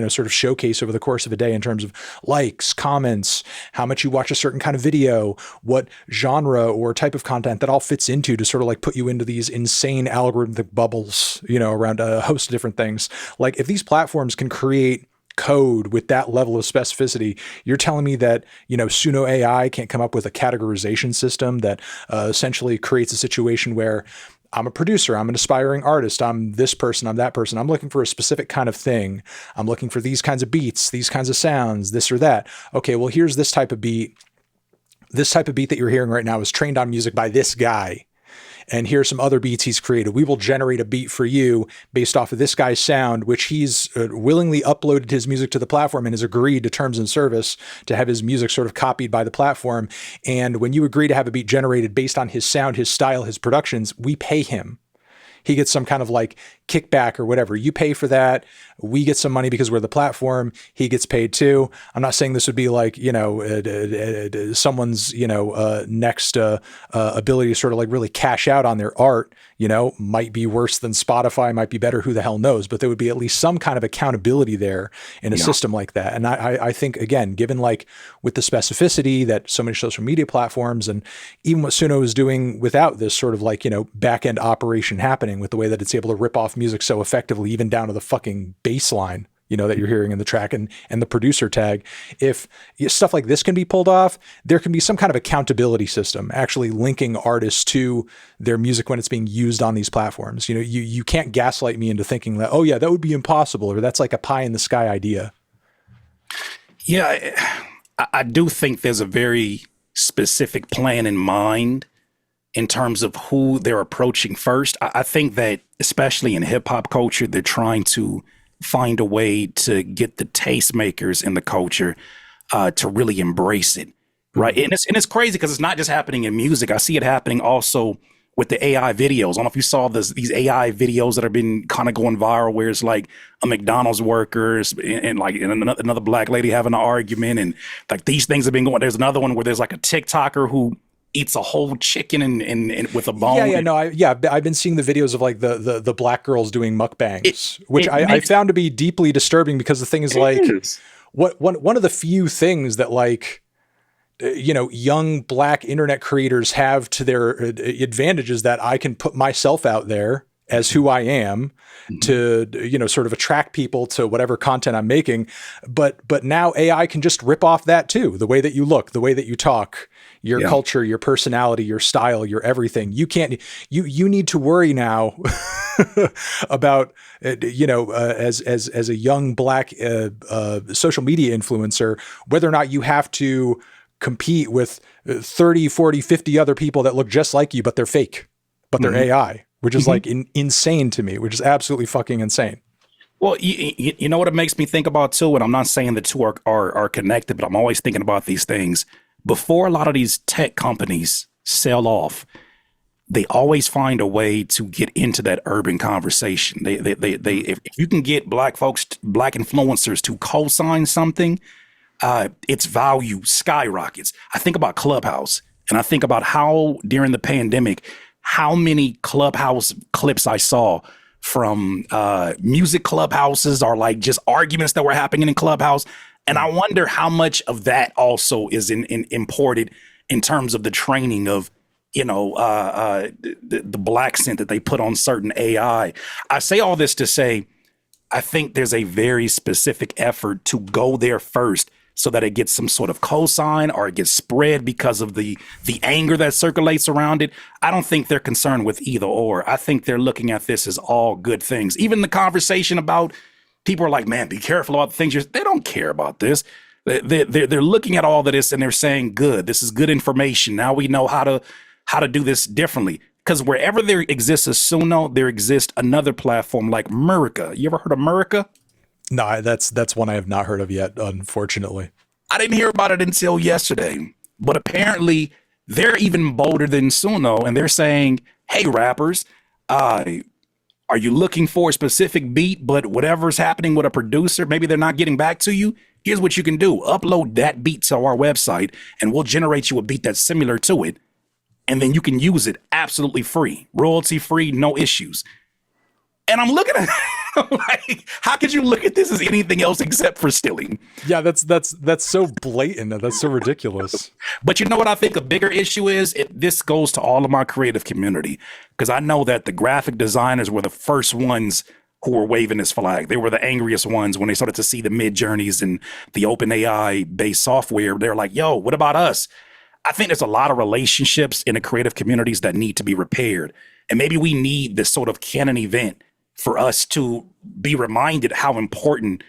Speaker 1: sort of showcase over the course of a day in terms of likes, comments, how much you watch a certain kind of video, what genre or type of content that all fits into to sort of like put you into these insane algorithmic bubbles, around a host of different things. Like if these platforms can create code with that level of specificity, you're telling me that, Suno AI can't come up with a categorization system that essentially creates a situation where I'm a producer, I'm an aspiring artist, I'm this person, I'm that person, I'm looking for a specific kind of thing, I'm looking for these kinds of beats, these kinds of sounds, this or that. Okay, well, here's this type of beat. This type of beat that you're hearing right now is trained on music by this guy. And here's some other beats he's created. We will generate a beat for you based off of this guy's sound, which he's willingly uploaded his music to the platform and has agreed to terms and service to have his music sort of copied by the platform. And when you agree to have a beat generated based on his sound, his style, his productions, we pay him. He gets some kind of like kickback or whatever. You pay for that. We get some money because we're the platform. He gets paid too. I'm not saying this would be like, someone's, next ability to sort of like really cash out on their art, might be worse than Spotify, might be better. Who the hell knows? But there would be at least some kind of accountability there in a system like that. And I think, again, given like with the specificity that so many social media platforms and even what Suno is doing without this sort of like, back end operation happening with the way that it's able to rip off music so effectively, even down to the fucking bass line, that you're hearing in the track and the producer tag. If stuff like this can be pulled off, there can be some kind of accountability system actually linking artists to their music when it's being used on these platforms. You can't gaslight me into thinking that, oh yeah, that would be impossible, or that's like a pie in the sky idea.
Speaker 2: Yeah, I do think there's a very specific plan in mind in terms of who they're approaching first. I think that especially in hip hop culture, they're trying to find a way to get the tastemakers in the culture to really embrace it, right? And it's crazy because it's not just happening in music. I see it happening also with the AI videos. I don't know if you saw these AI videos that have been kind of going viral, where it's like a McDonald's workers and another black lady having an argument, and like these things have been going. There's another one where there's like a TikToker who eats a whole chicken and with a bone.
Speaker 1: I've been seeing the videos of like the black girls doing mukbangs, which I found to be deeply disturbing, because the thing is like, one of the few things that like, young black internet creators have to their advantage is that I can put myself out there as who I am to, sort of attract people to whatever content I'm making. But now AI can just rip off that too. The way that you look, the way that you talk, your culture, your personality, your style, your everything. You need to worry now about, as a young black social media influencer, whether or not you have to compete with 30, 40, 50 other people that look just like you, but they're fake, but they're AI, which is like insane to me, which is absolutely fucking insane.
Speaker 2: Well, you know what it makes me think about too, and I'm not saying the two are connected, but I'm always thinking about these things. Before a lot of these tech companies sell off, they always find a way to get into that urban conversation. If you can get black folks, black influencers to co-sign something, its value skyrockets. I think about Clubhouse, and I think about how during the pandemic, how many Clubhouse clips I saw from music clubhouses, or like just arguments that were happening in Clubhouse. And I wonder how much of that also is imported in terms of the training of, the black scent that they put on certain AI. I say all this to say, I think there's a very specific effort to go there first, so that it gets some sort of cosign or it gets spread because of the anger that circulates around it. I don't think they're concerned with either or. I think they're looking at this as all good things. Even the conversation about people are like, man, be careful about the things they don't care about this. They're looking at all of this and they're saying, good, this is good information. Now we know how to do this differently. Because wherever there exists a Suno, there exists another platform like Murica. You ever heard of Murica?
Speaker 1: No, that's one I have not heard of yet, unfortunately.
Speaker 2: I didn't hear about it until yesterday, but apparently they're even bolder than Suno, and they're saying, hey, rappers, are you looking for a specific beat, but whatever's happening with a producer, maybe they're not getting back to you? Here's what you can do. Upload that beat to our website and we'll generate you a beat that's similar to it. And then you can use it absolutely free, royalty free, no issues. And I'm looking at like, how could you look at this as anything else except for stealing?
Speaker 1: Yeah, that's so blatant. That's so ridiculous.
Speaker 2: But you know what I think a bigger issue is? This goes to all of my creative community, because I know that the graphic designers were the first ones who were waving this flag. They were the angriest ones when they started to see the mid-journeys and the open AI based software. They're like, yo, what about us? I think there's a lot of relationships in the creative communities that need to be repaired. And maybe we need this sort of canon event for us to be reminded how important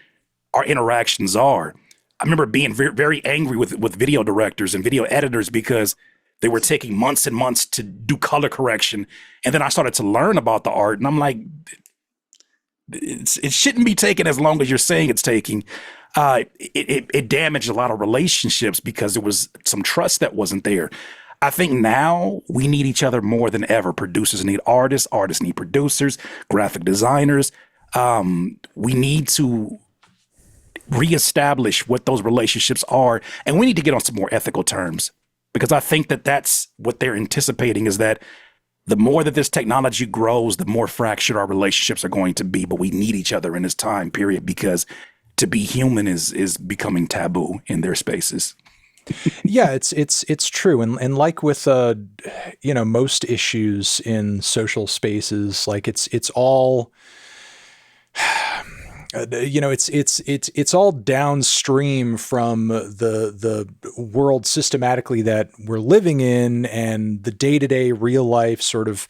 Speaker 2: our interactions are. I remember being very, very angry with video directors and video editors because they were taking months and months to do color correction. And then I started to learn about the art and I'm like, it shouldn't be taking as long as you're saying it's taking. It damaged a lot of relationships because there was some trust that wasn't there. I think now we need each other more than ever. Producers need artists, artists need producers, graphic designers. We need to reestablish what those relationships are, and we need to get on some more ethical terms, because I think that that's what they're anticipating, is that the more that this technology grows, the more fractured our relationships are going to be. But we need each other in this time period, because to be human is becoming taboo in their spaces.
Speaker 1: Yeah, it's true, and like with most issues in social spaces, like it's all it's all downstream from the world systematically that we're living in, and the day-to-day real life sort of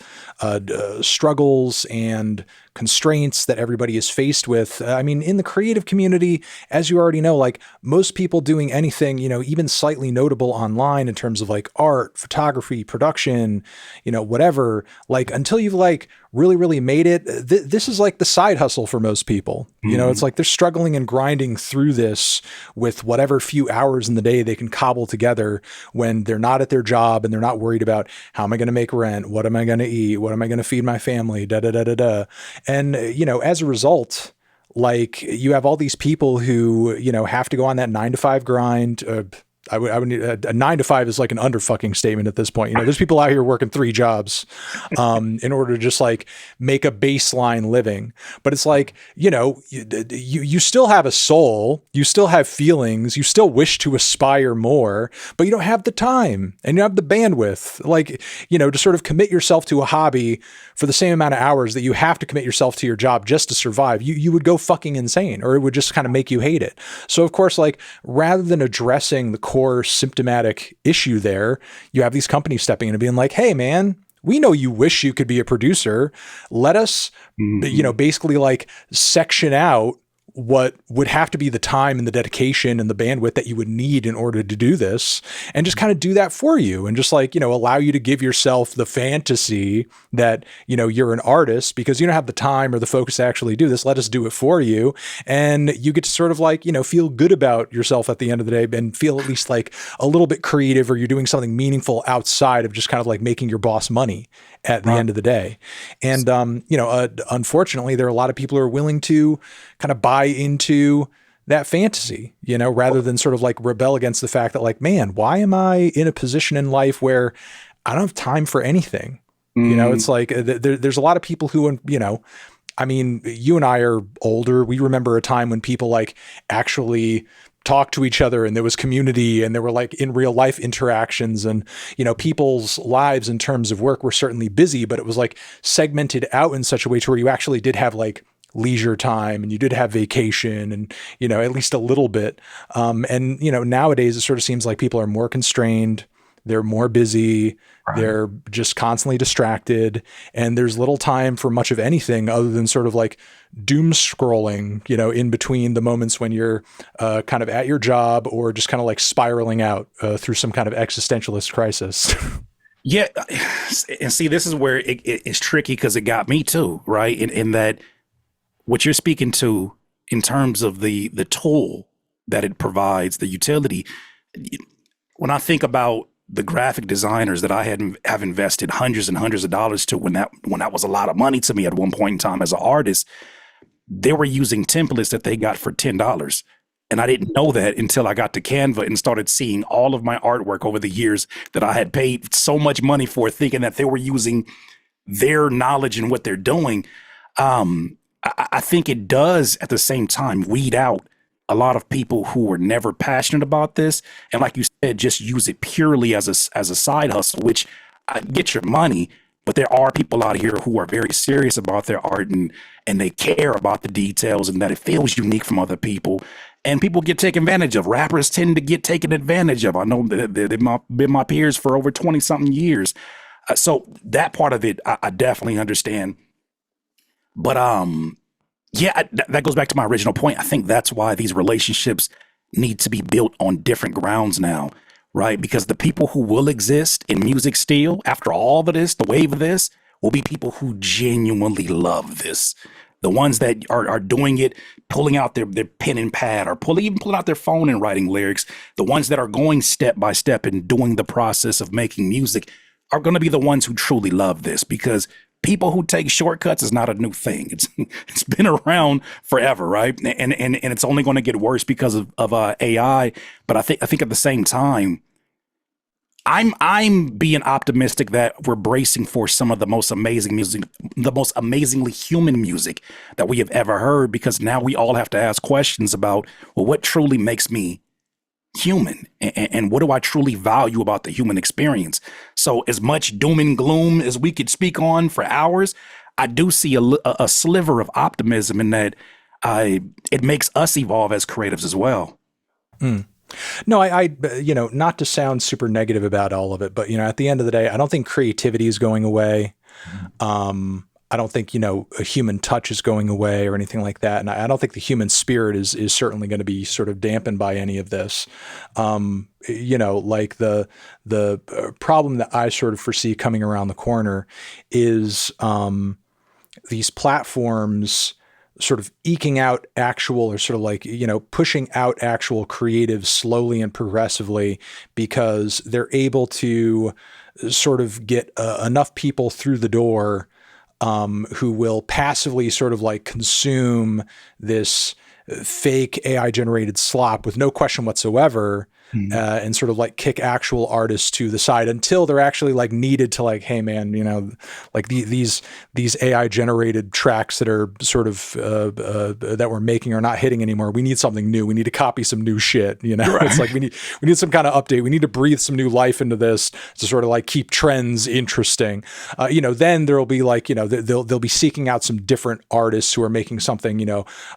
Speaker 1: struggles and constraints that everybody is faced with. I mean, in the creative community, as you already know, like most people doing anything, even slightly notable online in terms of like art, photography, production, whatever, like until you've like really, really made it, this is like the side hustle for most people. It's like they're struggling and grinding through this with whatever few hours in the day they can cobble together when they're not at their job and they're not worried about how am I going to make rent? What am I going to eat? What am I going to feed my family? Da, da, da, da, da. And, as a result, like you have all these people who, have to go on that 9-to-5 grind. I would need a 9-to-5 is like an underfucking statement at this point. There's people out here working 3 jobs in order to just like make a baseline living. But it's like, you still have a soul, you still have feelings, you still wish to aspire more, but you don't have the time and you don't have the bandwidth, like, to sort of commit yourself to a hobby for the same amount of hours that you have to commit yourself to your job just to survive. You would go fucking insane, or it would just kind of make you hate it. So of course, like rather than addressing the core symptomatic issue there, you have these companies stepping in and being like, hey man, we know you wish you could be a producer. Let us, basically like section out what would have to be the time and the dedication and the bandwidth that you would need in order to do this, and just kind of do that for you, and just like, allow you to give yourself the fantasy that, you're an artist because you don't have the time or the focus to actually do this. Let us do it for you. And you get to sort of like, feel good about yourself at the end of the day and feel at least like a little bit creative, or you're doing something meaningful outside of just kind of like making your boss money at the end of the day. And, unfortunately, there are a lot of people who are willing to kind of buy into that fantasy, rather than sort of like rebel against the fact that like, man, why am I in a position in life where I don't have time for anything? It's like there's a lot of people who, I mean, you and I are older. We remember a time when people like actually talk to each other and there was community and there were like in real life interactions, and, people's lives in terms of work were certainly busy, but it was like segmented out in such a way to where you actually did have like leisure time and you did have vacation and, at least a little bit. And, nowadays it sort of seems like people are more constrained. They're more busy. Right. They're just constantly distracted, and there's little time for much of anything other than sort of like doom scrolling, in between the moments when you're kind of at your job or just kind of like spiraling out through some kind of existentialist crisis.
Speaker 2: Yeah. And see, this is where it's tricky, because it got me too, right? In that what you're speaking to in terms of the tool that it provides, the utility, when I think about the graphic designers that I have invested hundreds and hundreds of dollars to, when that was a lot of money to me at one point in time as an artist, they were using templates that they got for $10. And I didn't know that until I got to Canva and started seeing all of my artwork over the years that I had paid so much money for, thinking that they were using their knowledge and what they're doing. I think it does at the same time weed out a lot of people who were never passionate about this, and like you said, just use it purely as a side hustle, which get your money. But there are people out here who are very serious about their art, and they care about the details and that it feels unique from other people. And people get taken advantage of. Rappers tend to get taken advantage of. I know that they've been my peers for over 20 something years. So that part of it, I definitely understand. But yeah, that goes back to my original point. I think that's why these relationships need to be built on different grounds now, right? Because the people who will exist in music still after all of this, the wave of this, will be people who genuinely love this. The ones that are doing it, pulling out their pen and pad, or even pulling out their phone and writing lyrics. The ones that are going step by step and doing the process of making music are going to be the ones who truly love this, because people who take shortcuts is not a new thing. It's been around forever, right? And it's only going to get worse because of AI. But I think at the same time, I'm being optimistic that we're bracing for some of the most amazing music, the most amazingly human music that we have ever heard, because now we all have to ask questions about, well, what truly makes me human, and what do I truly value about the human experience? So as much doom and gloom as we could speak on for hours, I do see a sliver of optimism in that it makes us evolve as creatives as well.
Speaker 1: Mm. No, not to sound super negative about all of it, but, at the end of the day, I don't think creativity is going away. I don't think, a human touch is going away or anything like that. And I don't think the human spirit is certainly going to be sort of dampened by any of this. Like the problem that I sort of foresee coming around the corner is these platforms sort of eking out actual, or sort of like, pushing out actual creatives slowly and progressively, because they're able to sort of get enough people through the door who will passively sort of like consume this fake AI generated slop with no question whatsoever, and sort of like kick actual artists to the side until they're actually like needed to, like, hey man, like these AI generated tracks that are sort of that we're making are not hitting anymore. We need something new. We need to copy some new shit. Right. It's like we need some kind of update. We need to breathe some new life into this to sort of like keep trends interesting. Then there'll be like, they'll be seeking out some different artists who are making something,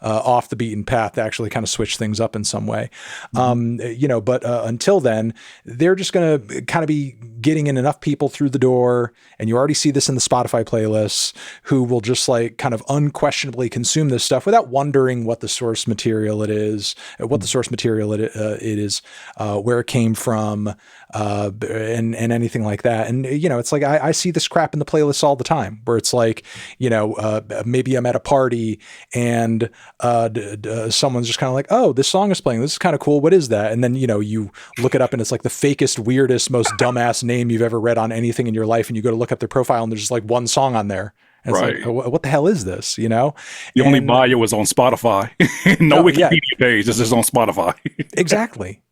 Speaker 1: off the beaten path to actually kind of switch things up in some way. But until then, they're just going to kind of be getting in enough people through the door. And you already see this in the Spotify playlists, who will just like kind of unquestionably consume this stuff without wondering what the source material it is, where it came from, and anything like that. And, it's like, I see this crap in the playlists all the time, where it's like, maybe I'm at a party and someone's just kind of like, oh, this song is playing. This is kind of cool. What is that? And then, you look it up and it's like the fakest, weirdest, most dumbass name you've ever read on anything in your life. And you go to look up their profile and there's just like one song on there. And right. It's like, what the hell is this? The
Speaker 2: only bio is on Spotify. No Wikipedia page. This is on Spotify.
Speaker 1: Exactly.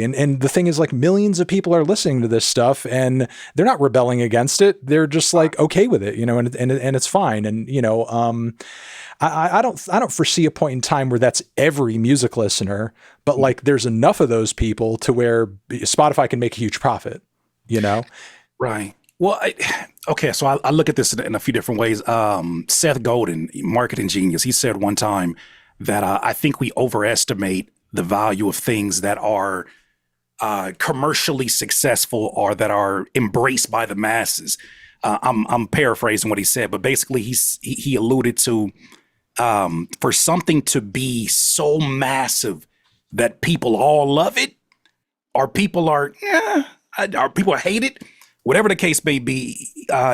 Speaker 1: And the thing is, like, millions of people are listening to this stuff and they're not rebelling against it. They're just like okay with it, and it's fine. And, I don't foresee a point in time where that's every music listener, but like there's enough of those people to where Spotify can make a huge profit,
Speaker 2: Right. Well, so I look at this in a few different ways. Seth Godin, marketing genius, he said one time that I think we overestimate the value of things that are commercially successful or that are embraced by the masses. I'm paraphrasing what he said, but basically he alluded to for something to be so massive that people all love it, or people hate it, whatever the case may be,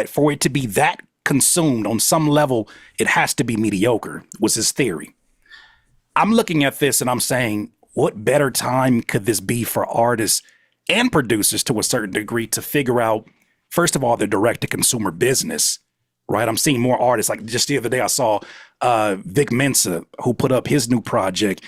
Speaker 2: for it to be that consumed on some level, it has to be mediocre, was his theory. I'm looking at this and I'm saying, what better time could this be for artists and producers to a certain degree to figure out, first of all, the direct-to-consumer business, right? I'm seeing more artists. Like just the other day, I saw Vic Mensa, who put up his new project.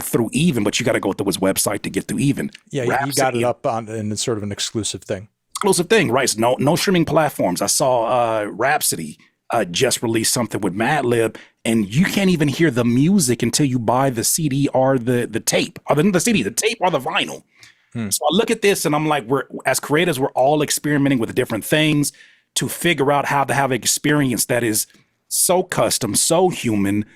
Speaker 2: through Even, but you got to go through his website to get through Even.
Speaker 1: Yeah, he got it up on, and it's sort of an exclusive thing.
Speaker 2: Exclusive thing, right? So no streaming platforms. I saw Rhapsody just released something with Madlib, and you can't even hear the music until you buy the CD or the tape, or the CD, the tape or the vinyl. So I look at this and I'm like, we're as creators, we're all experimenting with different things to figure out how to have an experience that is so custom, so human,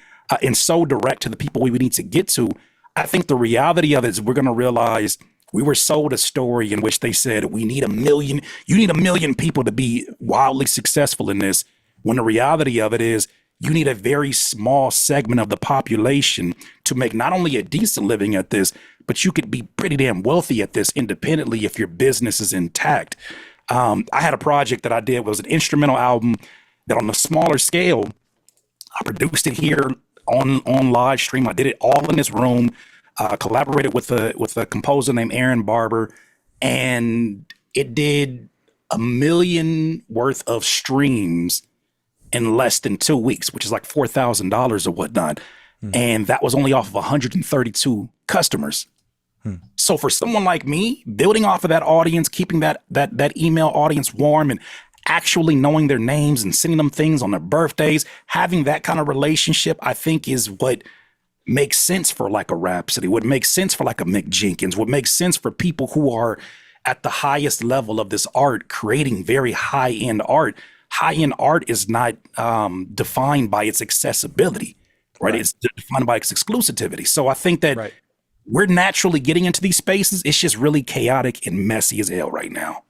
Speaker 2: and so direct to the people we need to get to. I think the reality of it is we're going to realize we were sold a story in which they said you need 1 million people to be wildly successful in this, when the reality of it is you need a very small segment of the population to make not only a decent living at this, but you could be pretty damn wealthy at this independently if your business is intact. I had a project that I did, was an instrumental album that on a smaller scale, I produced it here on live stream. I did it all in this room. Collaborated with a composer named Aaron Barber, and it did 1 million worth of streams in less than 2 weeks, which is like $4,000 or whatnot. And that was only off of 132 customers. So for someone like me, building off of that audience, keeping that email audience warm, and actually knowing their names and sending them things on their birthdays, having that kind of relationship, I think is what makes sense for like a Rhapsody, what makes sense for like a Mick Jenkins, what makes sense for people who are at the highest level of this art, creating very high-end art. High-end art is not defined by its accessibility, right? It's defined by its exclusivity. So I think that we're naturally getting into these spaces. It's just really chaotic and messy as hell right now.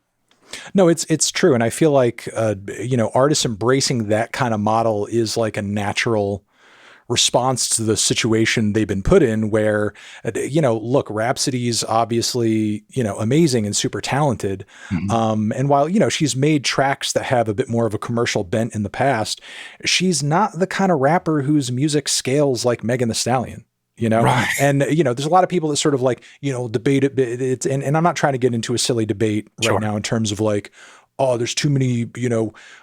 Speaker 1: No, it's true. And I feel like, artists embracing that kind of model is like a natural response to the situation they've been put in, where, look, Rhapsody's obviously, amazing and super talented. And while, she's made tracks that have a bit more of a commercial bent in the past, she's not the kind of rapper whose music scales like Megan Thee Stallion. And, there's a lot of people that sort of like, debate it. And I'm not trying to get into a silly debate right now in terms of like, oh, there's too many,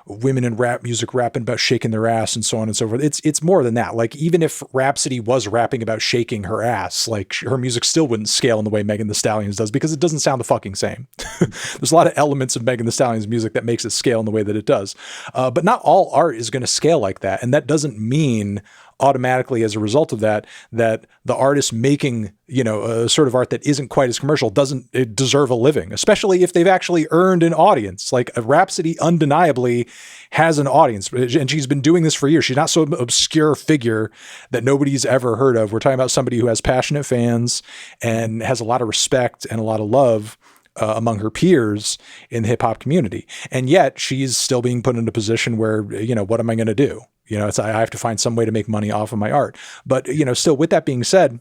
Speaker 1: women in rap music rapping about shaking their ass and so on and so forth. It's more than that. Like, even if Rhapsody was rapping about shaking her ass, like her music still wouldn't scale in the way Megan Thee Stallion's does, because it doesn't sound the fucking same. There's a lot of elements of Megan Thee Stallion's music that makes it scale in the way that it does. But not all art is going to scale like that. And that doesn't mean automatically, as a result of that the artist making, a sort of art that isn't quite as commercial doesn't deserve a living, especially if they've actually earned an audience. Like, a Rhapsody undeniably has an audience, and she's been doing this for years. She's not some obscure figure that nobody's ever heard of. We're talking about somebody who has passionate fans and has a lot of respect and a lot of love among her peers in the hip hop community. And yet she's still being put in a position where, what am I going to do? I have to find some way to make money off of my art. But, still, with that being said,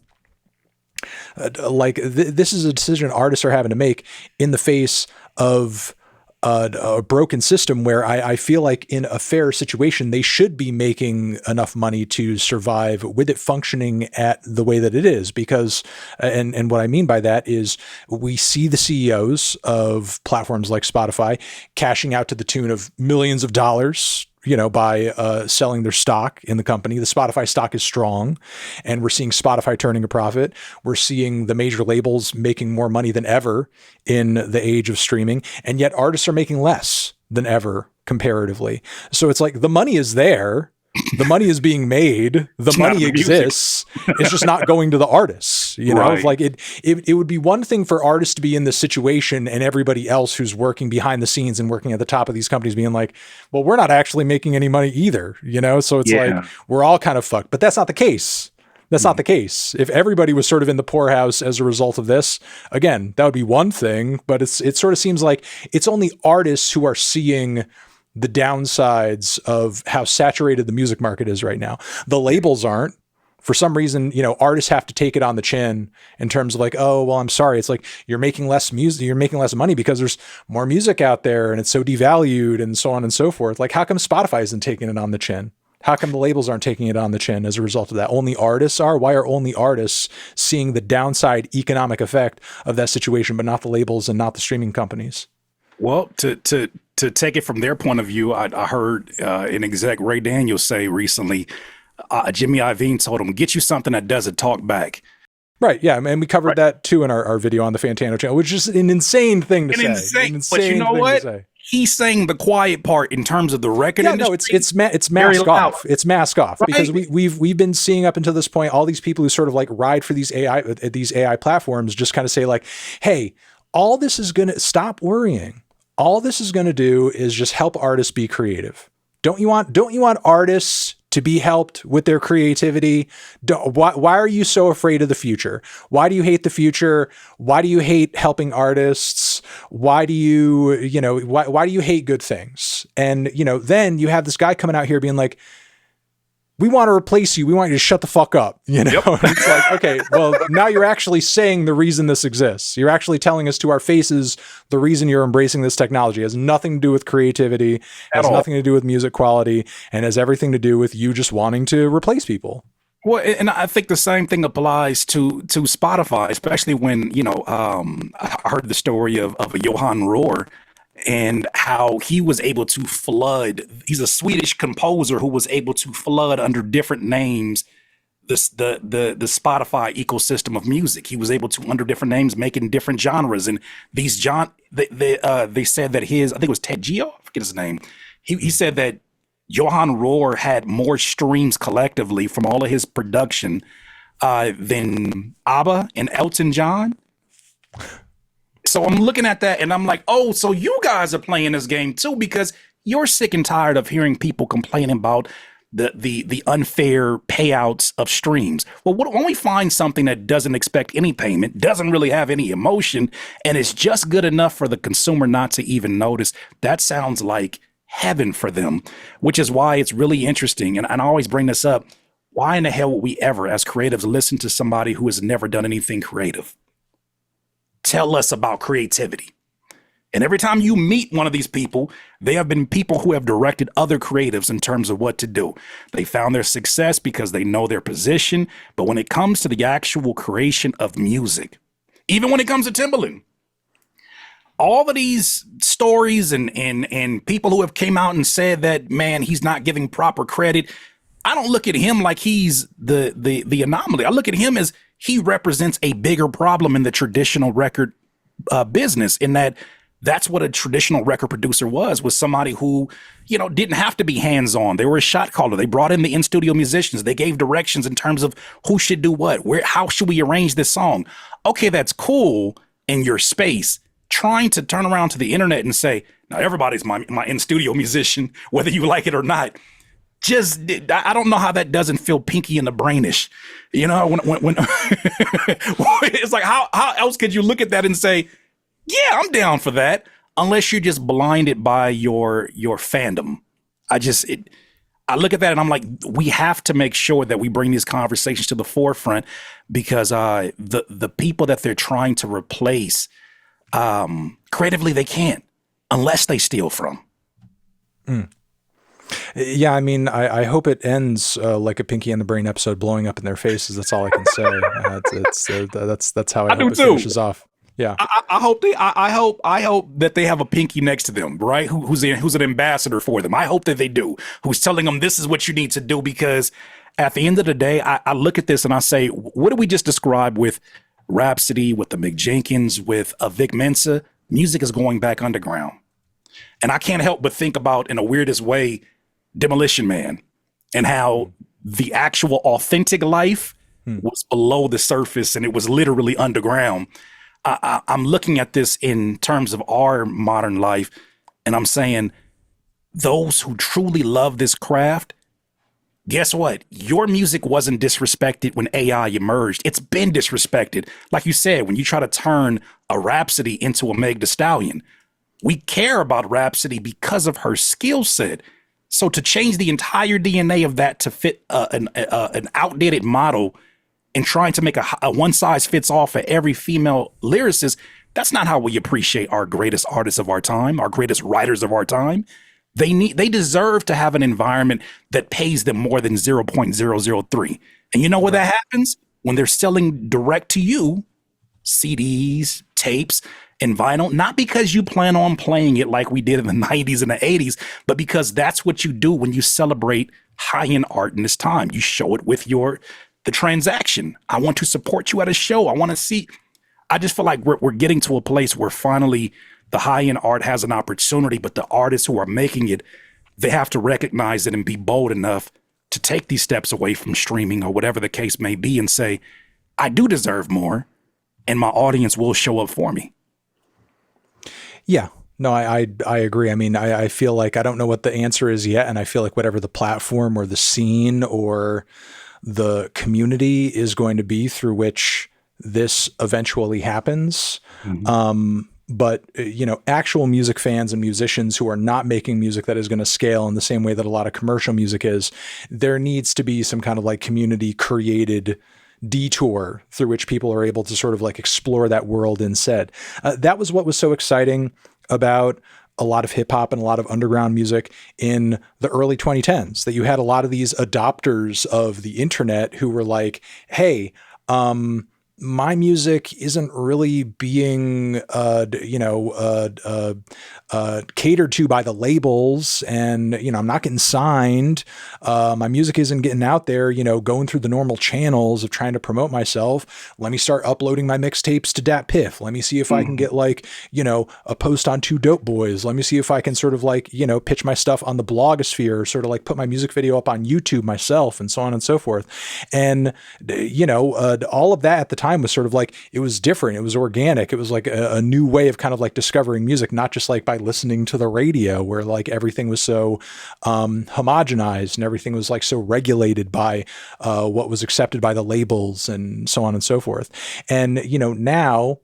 Speaker 1: this is a decision artists are having to make in the face of a broken system, where I feel like in a fair situation, they should be making enough money to survive with it functioning at the way that it is. Because, and what I mean by that is, we see the CEOs of platforms like Spotify cashing out to the tune of millions of dollars, by selling their stock in the company. The Spotify stock is strong, and we're seeing Spotify turning a profit. We're seeing the major labels making more money than ever in the age of streaming, and yet artists are making less than ever comparatively. So it's like, the money is there. The money is being made. The money exists. It's just not going to the artists. Like it would be one thing for artists to be in this situation, and everybody else who's working behind the scenes and working at the top of these companies being like, well, we're not actually making any money either. So it's like, we're all kind of fucked. But that's not the case. That's not the case. If everybody was sort of in the poorhouse as a result of this, again, that would be one thing. But it sort of seems like it's only artists who are seeing the downsides of how saturated the music market is right now. The labels aren't. For some reason, artists have to take it on the chin in terms of like, oh, well, I'm sorry. It's like, you're making less music, you're making less money because there's more music out there and it's so devalued and so on and so forth. Like, how come Spotify isn't taking it on the chin? How come the labels aren't taking it on the chin as a result of that? Only artists are? Why are only artists seeing the downside economic effect of that situation, but not the labels and not the streaming companies?
Speaker 2: Well, to take it from their point of view, I heard an exec, Ray Daniels, say recently, Jimmy Iovine told him, get you something that doesn't talk back.
Speaker 1: Right. Yeah. And we covered that too in our video on the Fantano channel, which is an insane thing to say.
Speaker 2: Insane. But you know what? He's saying the quiet part in terms of the record industry.
Speaker 1: No, it's mask off. It's mask off, right? Because we've been seeing up until this point all these people who sort of like ride for these AI platforms just kind of say like, hey, all this is going to stop worrying. All this is going to do is just help artists be creative. Don't you want artists to be helped with their creativity? Why are you so afraid of the future? Why do you hate the future? Why do you hate helping artists? Why do you why do you hate good things? And, then you have this guy coming out here being like, we want to replace you. We want you to shut the fuck up. Yep. It's like, okay, well, now you're actually saying the reason this exists. You're actually telling us to our faces the reason you're embracing this technology. It has nothing to do with creativity, has nothing to do with music quality, and has everything to do with you just wanting to replace people.
Speaker 2: Well, and I think the same thing applies to Spotify, especially when, I heard the story of Johan Rohr and how he was able to flood. He's a Swedish composer who was able to flood under different names the Spotify ecosystem of music. He was able to, under different names, make in different genres. And they said that I think it was Ted Geo, I forget his name. He said that Johan Rohr had more streams collectively from all of his production than ABBA and Elton John. So I'm looking at that and I'm like, oh, so you guys are playing this game too, because you're sick and tired of hearing people complaining about the unfair payouts of streams. Well, when we find something that doesn't expect any payment, doesn't really have any emotion, and is just good enough for the consumer not to even notice, that sounds like heaven for them, which is why it's really interesting. And I always bring this up. Why in the hell would we ever, as creatives, listen to somebody who has never done anything creative? Tell us about creativity. And every time you meet one of these people, they have been people who have directed other creatives in terms of what to do. They found their success because they know their position. But when it comes to the actual creation of music, even when it comes to Timbaland, all of these stories and people who have came out and said that, man, he's not giving proper credit. I don't look at him like he's the anomaly. I look at him as he represents a bigger problem in the traditional record business, in that's what a traditional record producer was somebody who, didn't have to be hands-on. They were a shot caller. They brought in the in-studio musicians. They gave directions in terms of who should do what, how should we arrange this song? Okay, that's cool in your space. Trying to turn around to the internet and say, now everybody's my in-studio musician, whether you like it or not. I don't know how that doesn't feel pinky in the brainish, when it's like, how else could you look at that and say, yeah, I'm down for that, unless you're just blinded by your fandom. I look at that and I'm like, we have to make sure that we bring these conversations to the forefront, because the people that they're trying to replace, creatively, they can't unless they steal from.
Speaker 1: Yeah, I mean, I hope it ends like a Pinky and the Brain episode, blowing up in their faces. That's all I can say. That's how I hope it finishes off. Yeah,
Speaker 2: I hope that they have a Pinky next to them, right? Who's an ambassador for them. I hope that they do. Who's telling them this is what you need to do, because at the end of the day, I look at this and I say, what did we just describe with Rhapsody, with the Mick Jenkins, with Vic Mensa? Music is going back underground. And I can't help but think about, in a weirdest way, Demolition Man, and how the actual authentic life was below the surface and it was literally underground. I'm looking at this in terms of our modern life, and I'm saying those who truly love this craft, guess what? Your music wasn't disrespected when AI emerged. It's been disrespected. Like you said, when you try to turn a Rhapsody into a Meg Thee Stallion, we care about Rhapsody because of her skill set. So to change the entire DNA of that to fit an outdated model and trying to make a one size fits all for every female lyricist, that's not how we appreciate our greatest artists of our time, our greatest writers of our time. They deserve to have an environment that pays them more than 0.003. And you know where that happens? When they're selling direct to you, CDs, tapes, and vinyl, not because you plan on playing it like we did in the 90s and the 80s, but because that's what you do when you celebrate high-end art in this time. You show it with your the transaction. I want to support you at a show. I want to see. I just feel like we're getting to a place where finally the high-end art has an opportunity, but the artists who are making it, they have to recognize it and be bold enough to take these steps away from streaming or whatever the case may be and say, I do deserve more, and my audience will show up for me.
Speaker 1: Yeah. No, I agree. I mean, I feel like I don't know what the answer is yet. And I feel like whatever the platform or the scene or the community is going to be through which this eventually happens. But, you know, actual music fans and musicians who are not making music that is going to scale in the same way that a lot of commercial music is, there needs to be some kind of like community created detour through which people are able to sort of like explore that world instead. That was what was so exciting about a lot of hip hop and a lot of underground music in the early 2010s, that you had a lot of these adopters of the internet who were like, hey, my music isn't really being, catered to by the labels, and, you know, I'm not getting signed. My music isn't getting out there, you know, going through the normal channels of trying to promote myself. Let me start uploading my mixtapes to Dat Piff. Let me see if I can get like, you know, a post on Two Dope Boys. Let me see if I can sort of like, you know, pitch my stuff on the blogosphere, sort of like put my music video up on YouTube myself, and so on and so forth. And, you know, all of that at the time was sort of like, it was different. It was organic. It was like a new way of kind of like discovering music, not just like by listening to the radio where like everything was so homogenized and everything was like so regulated by what was accepted by the labels and so on and so forth. And, you know, now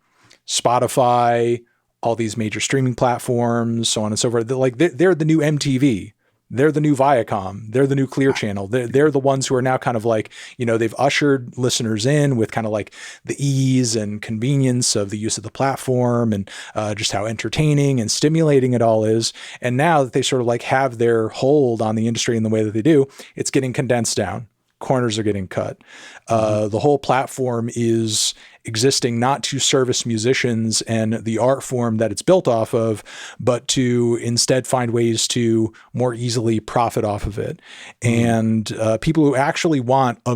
Speaker 1: Spotify, all these major streaming platforms, so on and so forth, they're the new MTV. They're the new Viacom. They're the new Clear Channel. They're the ones who are now kind of like, you know, they've ushered listeners in with kind of like the ease and convenience of the use of the platform and just how entertaining and stimulating it all is. And now that they sort of like have their hold on the industry in the way that they do, it's getting condensed down. Corners are getting cut. The whole platform is existing not to service musicians and the art form that it's built off of, but to instead find ways to more easily profit off of it. And people who actually want a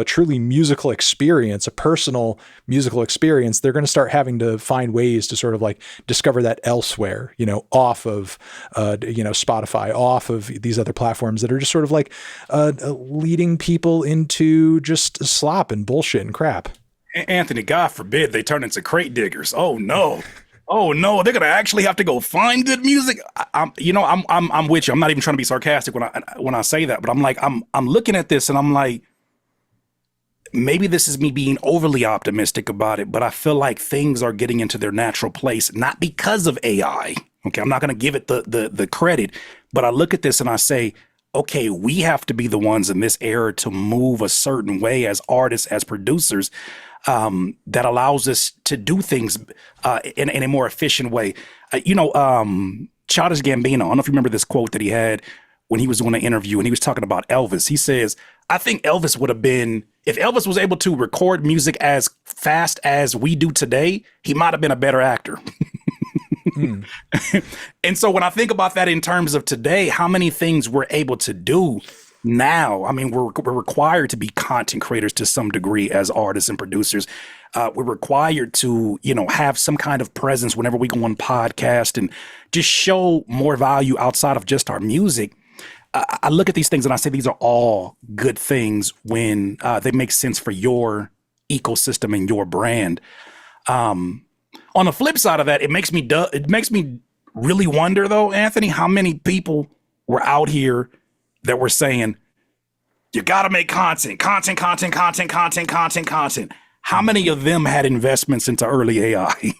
Speaker 1: truly musical experience, a personal musical experience, they're going to start having to find ways to sort of like discover that elsewhere, you know, off of, Spotify, off of these other platforms that are just sort of like leading people into just slop and bullshit and crap.
Speaker 2: Anthony, God forbid they turn into crate diggers. Oh no. Oh no, they're gonna actually have to go find good music. I'm with you. I'm not even trying to be sarcastic when I say that, but I'm looking at this and I'm like, maybe this is me being overly optimistic about it, but I feel like things are getting into their natural place, not because of AI. Okay, I'm not gonna give it the credit, but I look at this and I say, okay, we have to be the ones in this era to move a certain way as artists, as producers, that allows us to do things in a more efficient way. Childish Gambino, I don't know if you remember this quote that he had when he was doing an interview and he was talking about Elvis. He says, I think Elvis would have been, if Elvis was able to record music as fast as we do today, he might have been a better actor. And so when I think about that in terms of today, how many things we're able to do now, I mean, we're required to be content creators to some degree as artists and producers. We're required to, have some kind of presence whenever we go on podcast and just show more value outside of just our music. I look at these things and I say these are all good things when they make sense for your ecosystem and your brand. On the flip side of that, it makes me really wonder, though, Anthony, how many people were out here that were saying, you got to make content. How many of them had investments into early AI?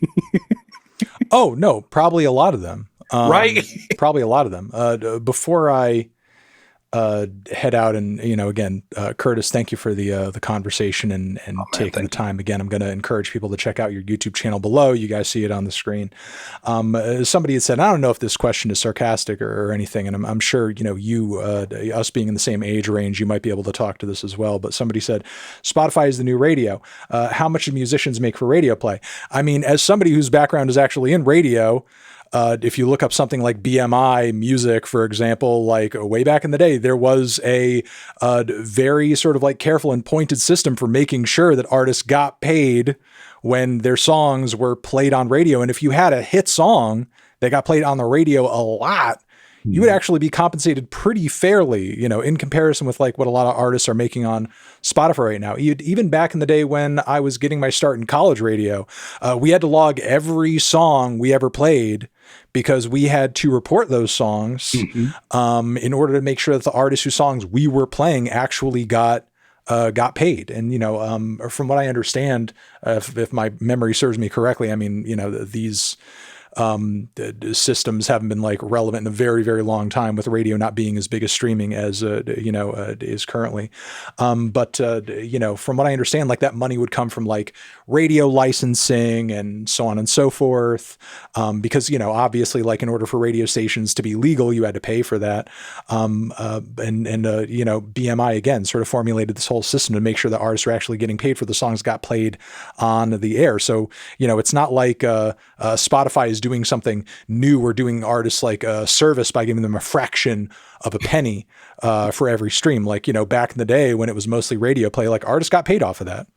Speaker 1: Oh, no, probably a lot of them.
Speaker 2: Right?
Speaker 1: Probably a lot of them. Before I head out and, again, Curtis, thank you for the conversation and taking the time. Again, I'm going to encourage people to check out your YouTube channel below. You guys see it on the screen. Somebody had said, I don't know if this question is sarcastic or anything. And I'm sure, us being in the same age range, you might be able to talk to this as well. But somebody said, Spotify is the new radio. How much do musicians make for radio play? I mean, as somebody whose background is actually in radio, If you look up something like BMI music, for example, like way back in the day, there was a very sort of like careful and pointed system for making sure that artists got paid when their songs were played on radio. And if you had a hit song that got played on the radio a lot, you would actually be compensated pretty fairly, in comparison with like what a lot of artists are making on Spotify right now. Even back in the day when I was getting my start in college radio, we had to log every song we ever played because we had to report those songs in order to make sure that the artists whose songs we were playing actually got paid. And, from what I understand, if my memory serves me correctly, I mean, these systems haven't been like relevant in a very, very long time, with radio not being as big as streaming as, is currently. But from what I understand, like that money would come from like radio licensing and so on and so forth. Because, obviously, like in order for radio stations to be legal, you had to pay for that. BMI again sort of formulated this whole system to make sure that artists were actually getting paid for the songs got played on the air. So, it's not like Spotify is doing something new or doing artists like a service by giving them a fraction of a penny for every stream. Like, back in the day when it was mostly radio play, like artists got paid off of that.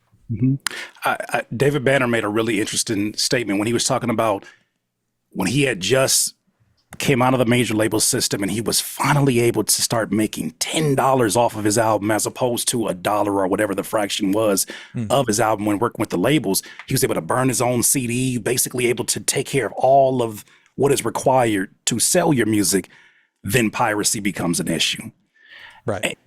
Speaker 2: David Banner made a really interesting statement when he was talking about when he had just came out of the major label system and he was finally able to start making $10 off of his album as opposed to $1 or whatever the fraction was of his album when working with the labels. He was able to burn his own CD, basically able to take care of all of what is required to sell your music. Then piracy becomes an issue.
Speaker 1: Right.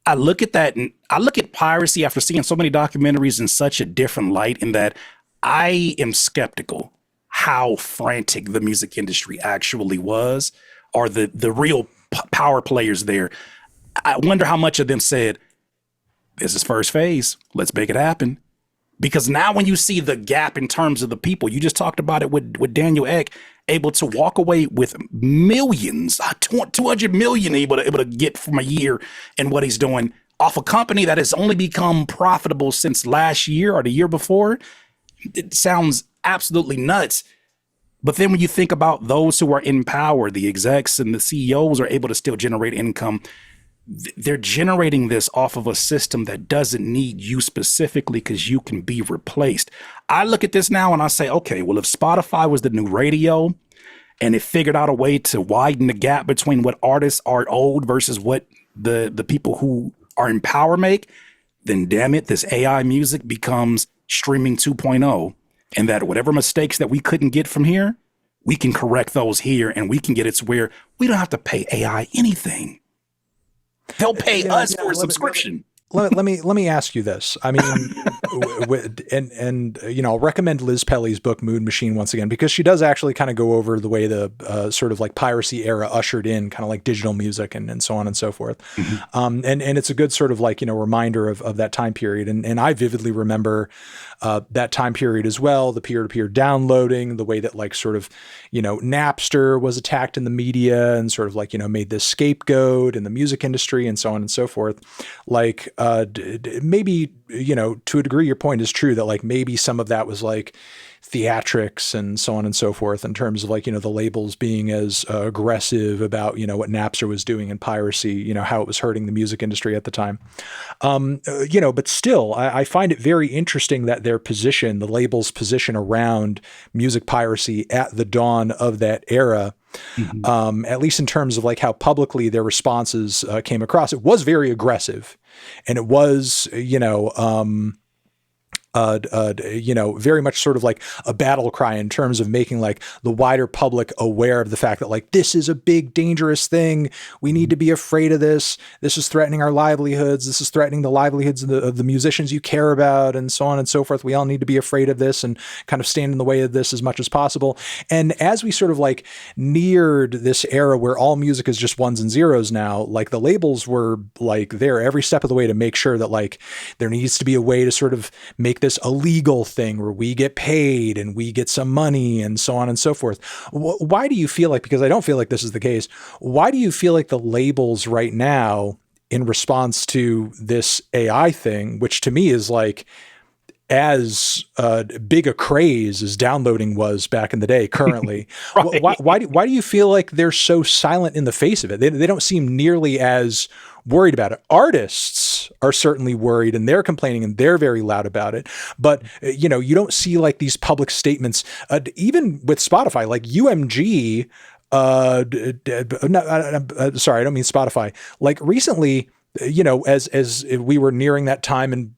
Speaker 2: I look at that and I look at piracy after seeing so many documentaries in such a different light, in that I am skeptical how frantic the music industry actually was, or the real power players there. I wonder how much of them said, this is first phase, let's make it happen. Because now when you see the gap in terms of the people, you just talked about it with Daniel Ek, able to walk away with millions, 200 million able to get from a year and what he's doing off a company that has only become profitable since last year or the year before. It sounds absolutely nuts. But then when you think about those who are in power, the execs and the CEOs are able to still generate income. They're generating this off of a system that doesn't need you specifically because you can be replaced. I look at this now and I say, okay, well, if Spotify was the new radio and it figured out a way to widen the gap between what artists are owed versus what the people who are in power make, then damn it, this AI music becomes streaming 2.0. And that whatever mistakes that we couldn't get from here, we can correct those here, and we can get it to where we don't have to pay AI anything. They'll pay us for a subscription.
Speaker 1: Let me ask you this. I mean, I'll recommend Liz Pelly's book Mood Machine once again, because she does actually kind of go over the way the sort of like piracy era ushered in kind of like digital music and so on and so forth. And it's a good sort of like, reminder of that time period. And I vividly remember that time period as well, the peer-to-peer downloading, the way that like sort of, Napster was attacked in the media and sort of like, made this scapegoat in the music industry and so on and so forth. Like, maybe, to a degree, your point is true that like maybe some of that was like theatrics and so on and so forth in terms of like, the labels being as aggressive about, what Napster was doing in piracy, how it was hurting the music industry at the time. But still, I find it very interesting that their position, the label's position around music piracy at the dawn of that era, at least in terms of like how publicly their responses came across, it was very aggressive. And it was, very much sort of like a battle cry in terms of making like the wider public aware of the fact that like, this is a big, dangerous thing. We need to be afraid of this. This is threatening our livelihoods. This is threatening the livelihoods of the musicians you care about and so on and so forth. We all need to be afraid of this and kind of stand in the way of this as much as possible. And as we sort of like neared this era where all music is just ones and zeros now, like the labels were like there every step of the way to make sure that like there needs to be a way to sort of make this a legal thing where we get paid and we get some money and so on and so forth. Why do you feel like, because I don't feel like this is the case, why do you feel like the labels right now in response to this AI thing, which to me is like, as big a craze as downloading was back in the day currently.
Speaker 2: Right.
Speaker 1: Why do you feel like they're so silent in the face of it? They don't seem nearly as worried about it. Artists are certainly worried and they're complaining and they're very loud about it. But, you know, you don't see like these public statements, even with Spotify, like UMG, sorry, I don't mean Spotify. Like recently, you know, as we were nearing that time in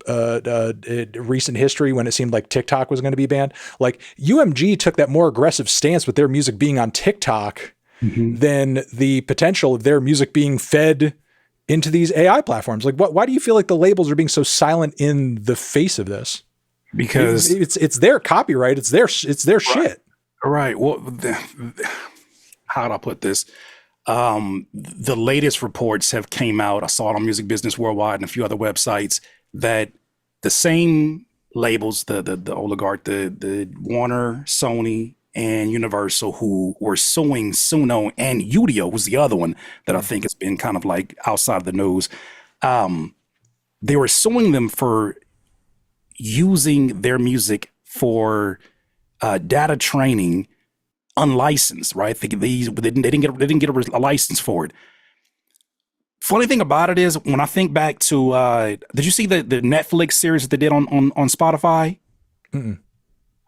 Speaker 1: recent history when it seemed like TikTok was going to be banned, like UMG took that more aggressive stance with their music being on TikTok than the potential of their music being fed into these AI platforms. Like, why do you feel like the labels are being so silent in the face of this?
Speaker 2: Because
Speaker 1: it's their copyright. It's their shit.
Speaker 2: Right. Well, how do I put this? The latest reports have came out. I saw it on Music Business Worldwide and a few other websites that the same labels, the oligarch, the Warner, Sony, and Universal, who were suing Suno, and Udio was the other one that I think has been kind of like outside of the news. They were suing them for using their music for data training unlicensed, right? They didn't get a license for it. Funny thing about it is, when I think back to, did you see the Netflix series that they did on Spotify?
Speaker 1: Mm-mm.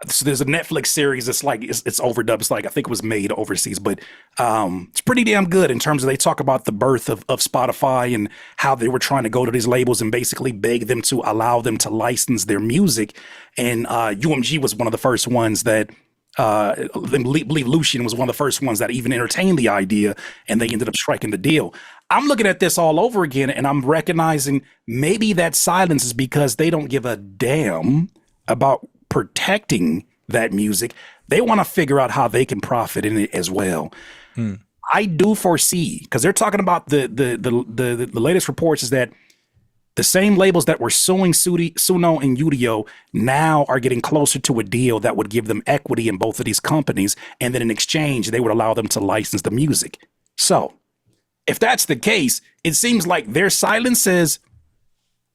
Speaker 2: So there's a Netflix series that's like, it's overdubbed. It's like, I think it was made overseas, but it's pretty damn good in terms of, they talk about the birth of Spotify and how they were trying to go to these labels and basically beg them to allow them to license their music. And UMG was one of the first ones that, I believe Lucian was one of the first ones that even entertained the idea, and they ended up striking the deal. I'm looking at this all over again, and I'm recognizing maybe that silence is because they don't give a damn about protecting that music. They want to figure out how they can profit in it as well. I do foresee, because they're talking about the latest reports is that the same labels that were suing Suno and Udio now are getting closer to a deal that would give them equity in both of these companies, and then in exchange they would allow them to license the music. So if that's the case, it seems like their silence says,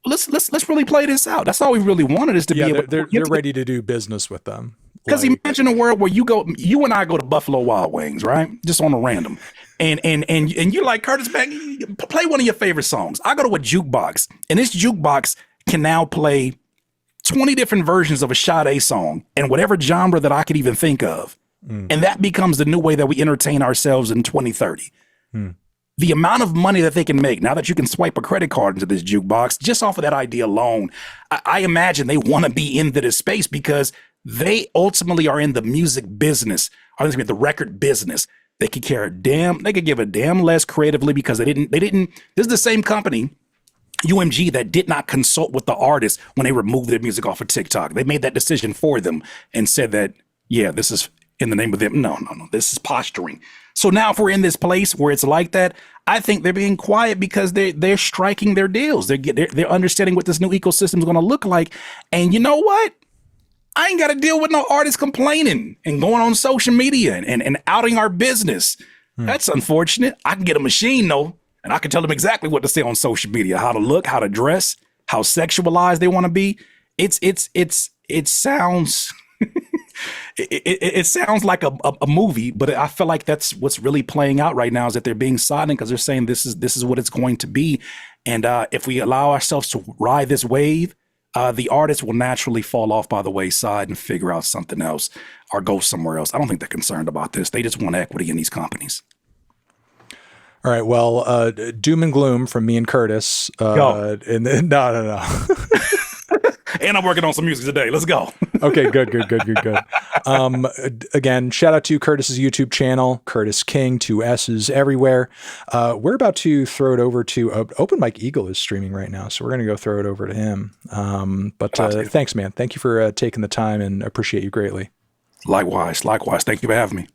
Speaker 2: let's really play this out. That's all we really wanted, is to be able.
Speaker 1: They're ready to do business with them.
Speaker 2: Because imagine a world where you and I go to Buffalo Wild Wings, right? Just on a random. And you're like, Curtis, man, play one of your favorite songs. I go to a jukebox, and this jukebox can now play 20 different versions of a Sade song and whatever genre that I could even think of. And that becomes the new way that we entertain ourselves in 2030. The amount of money that they can make now that you can swipe a credit card into this jukebox, just off of that idea alone, I imagine they want to be into this space because they ultimately are in the music business, or the record business. They could care a damn, they could give a damn less creatively, because they didn't, this is the same company, UMG, that did not consult with the artists when they removed their music off of TikTok. They made that decision for them and said that, yeah, this is in the name of them. No, this is posturing. So now if we're in this place where it's like that, I think they're being quiet because they're striking their deals. They're understanding what this new ecosystem is going to look like. And you know what? I ain't got to deal with no artists complaining and going on social media and outing our business. That's unfortunate. I can get a machine though, and I can tell them exactly what to say on social media, how to look, how to dress, how sexualized they want to be. It sounds it sounds like a movie, but I feel like that's what's really playing out right now, is that they're being silent because they're saying this is what it's going to be. And if we allow ourselves to ride this wave, the artists will naturally fall off by the wayside and figure out something else or go somewhere else. I don't think they're concerned about this. They just want equity in these companies.
Speaker 1: All right. Well, doom and gloom from me and Curtis. No.
Speaker 2: And I'm working on some music today. Let's go.
Speaker 1: Okay, good. Again, shout out to Curtis's YouTube channel, Curtis King, 2 S's everywhere. We're about to throw it over to Open Mike Eagle is streaming right now, so we're going to go throw it over to him. But thanks, man. Thank you for taking the time, and appreciate you greatly.
Speaker 2: Likewise. Thank you for having me.